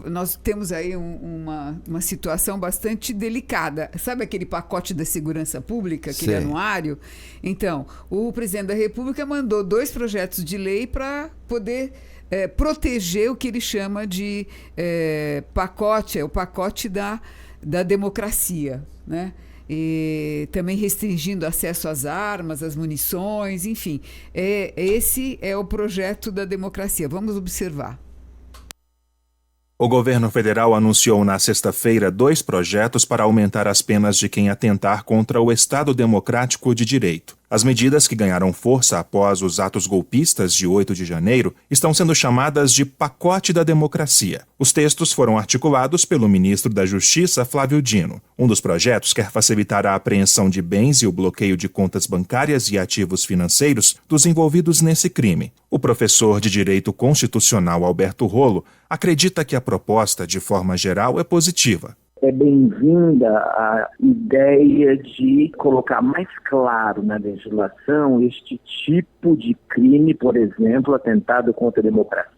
S3: nós temos aí uma situação bastante delicada. Sabe aquele pacote da segurança pública, aquele anuário? Então, o presidente da República mandou 2 projetos de lei para poder proteger o que ele chama de o pacote da democracia, né? E também restringindo acesso às armas, às munições, enfim. Esse é o projeto da democracia. Vamos observar.
S9: O governo federal anunciou na sexta-feira 2 projetos para aumentar as penas de quem atentar contra o Estado Democrático de Direito. As medidas, que ganharam força após os atos golpistas de 8 de janeiro, estão sendo chamadas de Pacote da Democracia. Os textos foram articulados pelo ministro da Justiça, Flávio Dino. Um dos projetos quer facilitar a apreensão de bens e o bloqueio de contas bancárias e ativos financeiros dos envolvidos nesse crime. O professor de Direito Constitucional, Alberto Rolo, acredita que a proposta, de forma geral, é positiva.
S10: É bem-vinda a ideia de colocar mais claro na legislação este tipo de crime, por exemplo, atentado contra a democracia,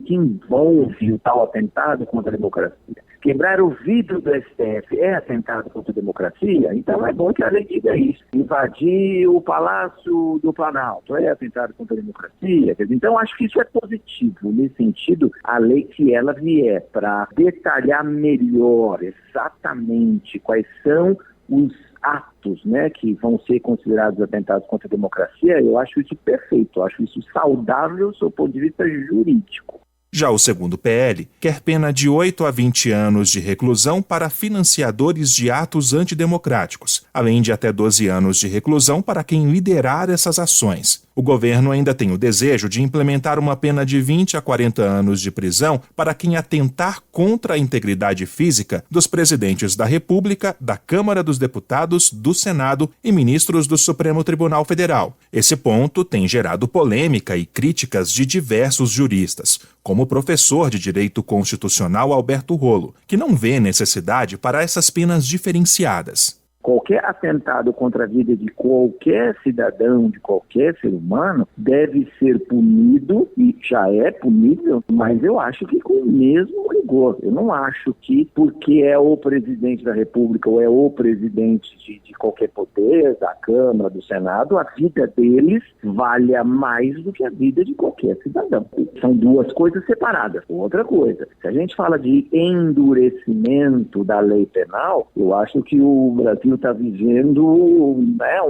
S10: que envolve o tal atentado contra a democracia. Quebrar o vidro do STF é atentado contra a democracia? Então é bom que a lei diga isso. Invadir o Palácio do Planalto é atentado contra a democracia? Então acho que isso é positivo. Nesse sentido, a lei, que ela vier para detalhar melhor exatamente quais são os atos, né, que vão ser considerados atentados contra a democracia, eu acho isso perfeito. Eu acho isso saudável do ponto de vista jurídico.
S9: Já o segundo PL quer pena de 8 a 20 anos de reclusão para financiadores de atos antidemocráticos, além de até 12 anos de reclusão para quem liderar essas ações. O governo ainda tem o desejo de implementar uma pena de 20 a 40 anos de prisão para quem atentar contra a integridade física dos presidentes da República, da Câmara dos Deputados, do Senado e ministros do Supremo Tribunal Federal. Esse ponto tem gerado polêmica e críticas de diversos juristas, como o professor de Direito Constitucional Alberto Rolo, que não vê necessidade para essas penas diferenciadas.
S10: Qualquer atentado contra a vida de qualquer cidadão, de qualquer ser humano, deve ser punido, e já é punível, mas eu acho que com o mesmo rigor. Eu não acho que, porque é o presidente da República ou é o presidente de qualquer poder, da Câmara, do Senado, a vida deles valha mais do que a vida de qualquer cidadão. São 2 coisas separadas. Outra coisa, se a gente fala de endurecimento da lei penal, eu acho que o Brasil está vivendo, né,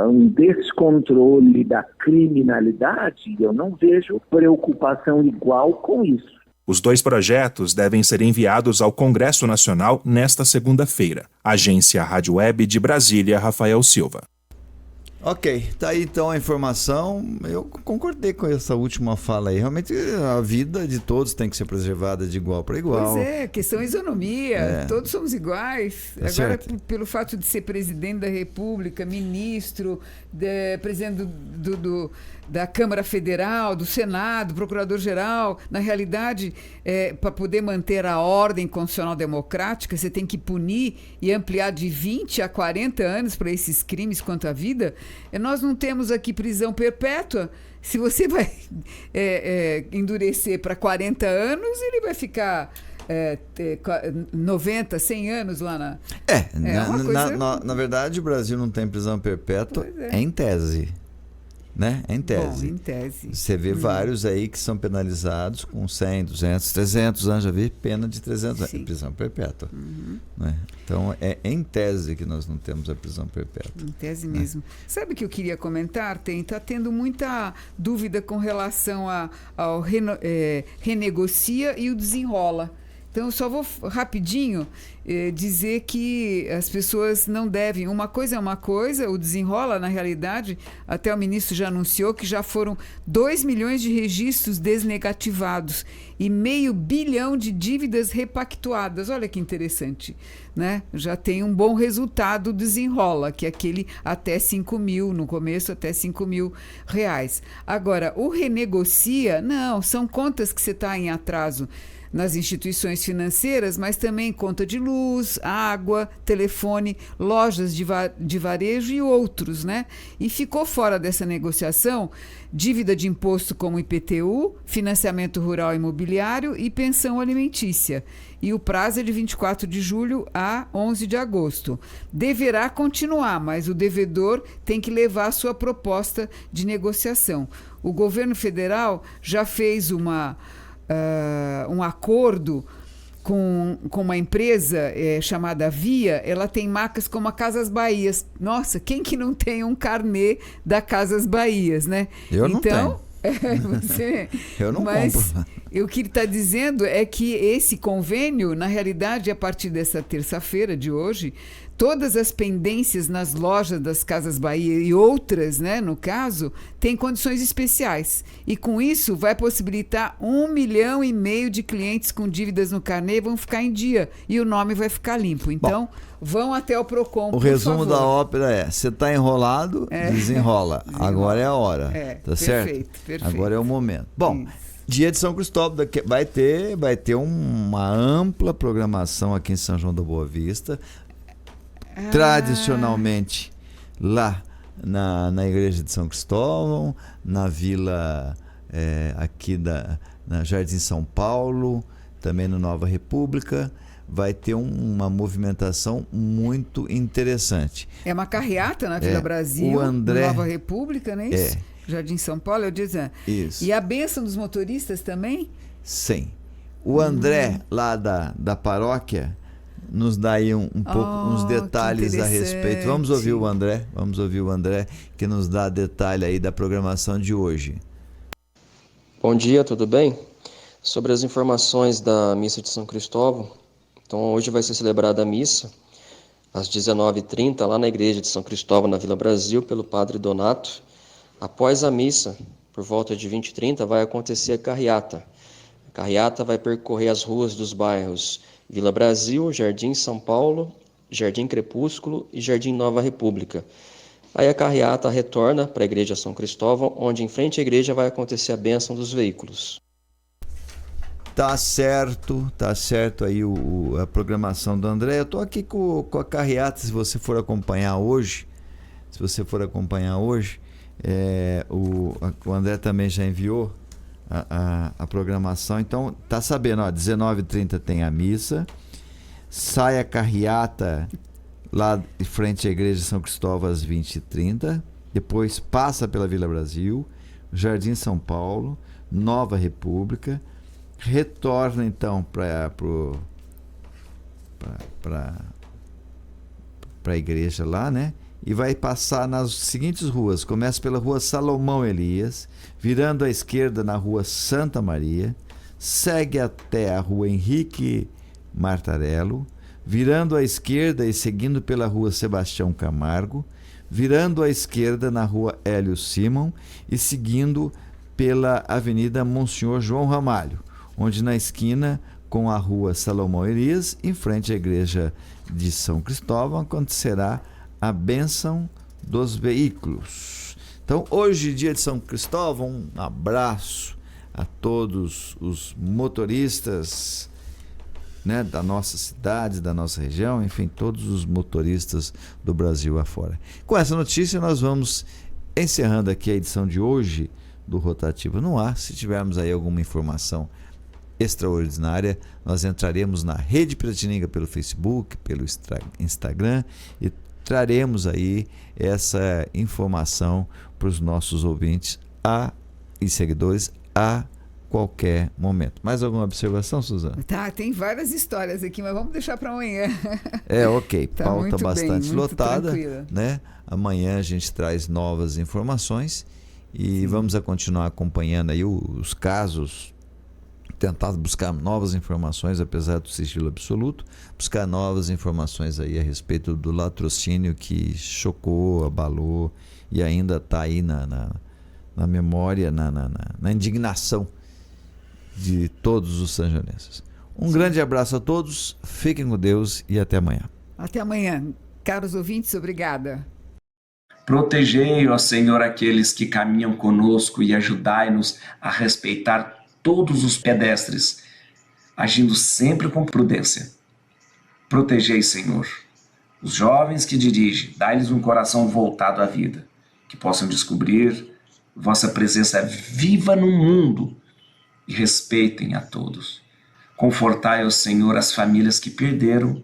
S10: um descontrole da criminalidade, e eu não vejo preocupação igual com isso.
S9: Os 2 projetos devem ser enviados ao Congresso Nacional nesta segunda-feira. Agência Rádio Web de Brasília, Rafael Silva.
S2: Ok, tá aí então a informação. Eu concordei com essa última fala aí. Realmente a vida de todos tem que ser preservada de igual para igual.
S3: Pois é, questão isonomia, todos somos iguais.
S2: É. Agora,
S3: pelo fato de ser presidente da República, ministro, presidente da Câmara Federal, do Senado, procurador-geral, na realidade, para poder manter a ordem constitucional democrática, você tem que punir e ampliar de 20 a 40 anos para esses crimes contra a vida. Nós não temos aqui prisão perpétua. Se você vai endurecer para 40 anos, ele vai ficar 90, 100 anos lá na...
S2: Na verdade, o Brasil não tem prisão perpétua em tese. Né? Em tese.
S3: Bom, em tese.
S2: Você vê vários aí que são penalizados com 100, 200, 300 anos, já vi pena de 300 anos, prisão perpétua. Né? Então, é em tese que nós não temos a prisão perpétua.
S3: Em tese mesmo. Sabe o que eu queria comentar? Está tendo muita dúvida com relação ao renegocia e o desenrola. Então, eu só vou rapidinho dizer que as pessoas não devem. Uma coisa é uma coisa, o Desenrola, na realidade, até o ministro já anunciou que já foram 2 milhões de registros desnegativados e 500 bilhão de dívidas repactuadas. Olha que interessante, né? Já tem um bom resultado do Desenrola, que é aquele até 5 mil, no começo até 5 mil reais. Agora, o Renegocia, não, são contas que você está em atraso nas instituições financeiras, mas também conta de luz, água, telefone, lojas de varejo e outros, né? E ficou fora dessa negociação dívida de imposto como IPTU, financiamento rural imobiliário e pensão alimentícia. E o prazo é de 24 de julho a 11 de agosto. Deverá continuar, mas o devedor tem que levar a sua proposta de negociação. O governo federal já fez um acordo com uma empresa chamada Via. Ela tem marcas como a Casas Bahias. Nossa, quem que não tem um carnê da Casas Bahias, né?
S2: Eu não tenho.
S3: Você,
S2: eu não
S3: mas
S2: compro.
S3: O que ele está dizendo é que esse convênio, na realidade, a partir dessa terça-feira de hoje, todas as pendências nas lojas das Casas Bahia e outras, né, no caso, têm condições especiais. E com isso vai possibilitar 1,5 milhão de clientes com dívidas no carnê vão ficar em dia e o nome vai ficar limpo. Então, vão até o Procon,
S2: o resumo da ópera é: você está enrolado, desenrola. Agora é a hora. Tá certo?
S3: Perfeito.
S2: Agora é o momento. Bom, dia de São Cristóvão, vai ter uma ampla programação aqui em São João da Boa Vista. Tradicionalmente lá na igreja de São Cristóvão, na vila aqui na Jardim São Paulo, também no Nova República, vai ter uma movimentação muito interessante.
S3: É uma carreata na Vila Brasil, Nova República, não é isso? Jardim São Paulo, eu disse.
S2: Isso.
S3: E a bênção dos motoristas também?
S2: Sim. O André, lá da paróquia, nos dá aí uns detalhes a respeito. Vamos ouvir o André, que nos dá detalhe aí da programação de hoje.
S11: Bom dia, tudo bem? Sobre as informações da missa de São Cristóvão, então hoje vai ser celebrada a missa às 19h30 lá na igreja de São Cristóvão, na Vila Brasil, pelo padre Donato. Após a missa, por volta de 20h30, vai acontecer a carreata. A carreata vai percorrer as ruas dos bairros Vila Brasil, Jardim São Paulo, Jardim Crepúsculo e Jardim Nova República. Aí a carreata retorna para a igreja São Cristóvão, onde em frente à igreja vai acontecer a bênção dos veículos.
S2: Tá certo aí a programação do André. Eu tô aqui com a carreata, se você for acompanhar hoje, o André também já enviou a programação. Então tá sabendo, 19h30 tem a missa, sai a carreata lá de frente à igreja de São Cristóvão às 20h30, depois passa pela Vila Brasil, Jardim São Paulo, Nova República, retorna então para a igreja lá, né? E vai passar nas seguintes ruas. Começa pela rua Salomão Elias, virando à esquerda na rua Santa Maria, segue até a rua Henrique Martarello, virando à esquerda e seguindo pela rua Sebastião Camargo, virando à esquerda na rua Hélio Simon e seguindo pela avenida Monsenhor João Ramalho, onde na esquina com a rua Salomão Elias, em frente à igreja de São Cristóvão, acontecerá a bênção dos veículos. Então, hoje, dia de São Cristóvão, um abraço a todos os motoristas, né, da nossa cidade, da nossa região, enfim, todos os motoristas do Brasil afora. Com essa notícia, nós vamos encerrando aqui a edição de hoje do Rotativa no Ar. Se tivermos aí alguma informação extraordinária, nós entraremos na Rede Piratininga pelo Facebook, pelo Instagram e traremos aí essa informação para os nossos ouvintes e seguidores a qualquer momento. Mais alguma observação, Suzana?
S3: Tá, tem várias histórias aqui, mas vamos deixar para amanhã.
S2: Ok. Tá, pauta bastante lotada,
S3: tranquila,
S2: né? Amanhã a gente traz novas informações e vamos continuar acompanhando aí os casos tentado buscar novas informações, apesar do sigilo absoluto, buscar novas informações aí a respeito do latrocínio que chocou, abalou e ainda está aí na memória, na indignação de todos os sanjonenses. Um grande abraço a todos, fiquem com Deus e até amanhã.
S3: Até amanhã. Caros ouvintes, obrigada.
S12: Protegei, ó Senhor, aqueles que caminham conosco e ajudai-nos a respeitar todos os pedestres, agindo sempre com prudência. Protegei, Senhor, os jovens que dirigem, dai-lhes um coração voltado à vida, que possam descobrir vossa presença viva no mundo e respeitem a todos. Confortai, ó Senhor, as famílias que perderam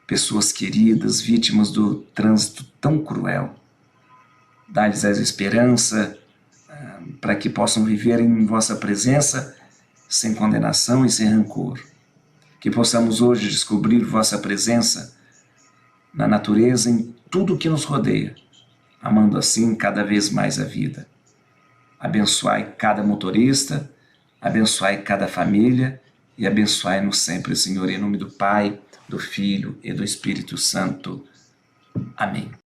S12: pessoas queridas, vítimas do trânsito tão cruel. Dá-lhes a esperança para que possam viver em vossa presença sem condenação e sem rancor. Que possamos hoje descobrir vossa presença na natureza, em tudo que nos rodeia, amando assim cada vez mais a vida. Abençoai cada motorista, abençoai cada família e abençoai-nos sempre, Senhor, em nome do Pai, do Filho e do Espírito Santo. Amém.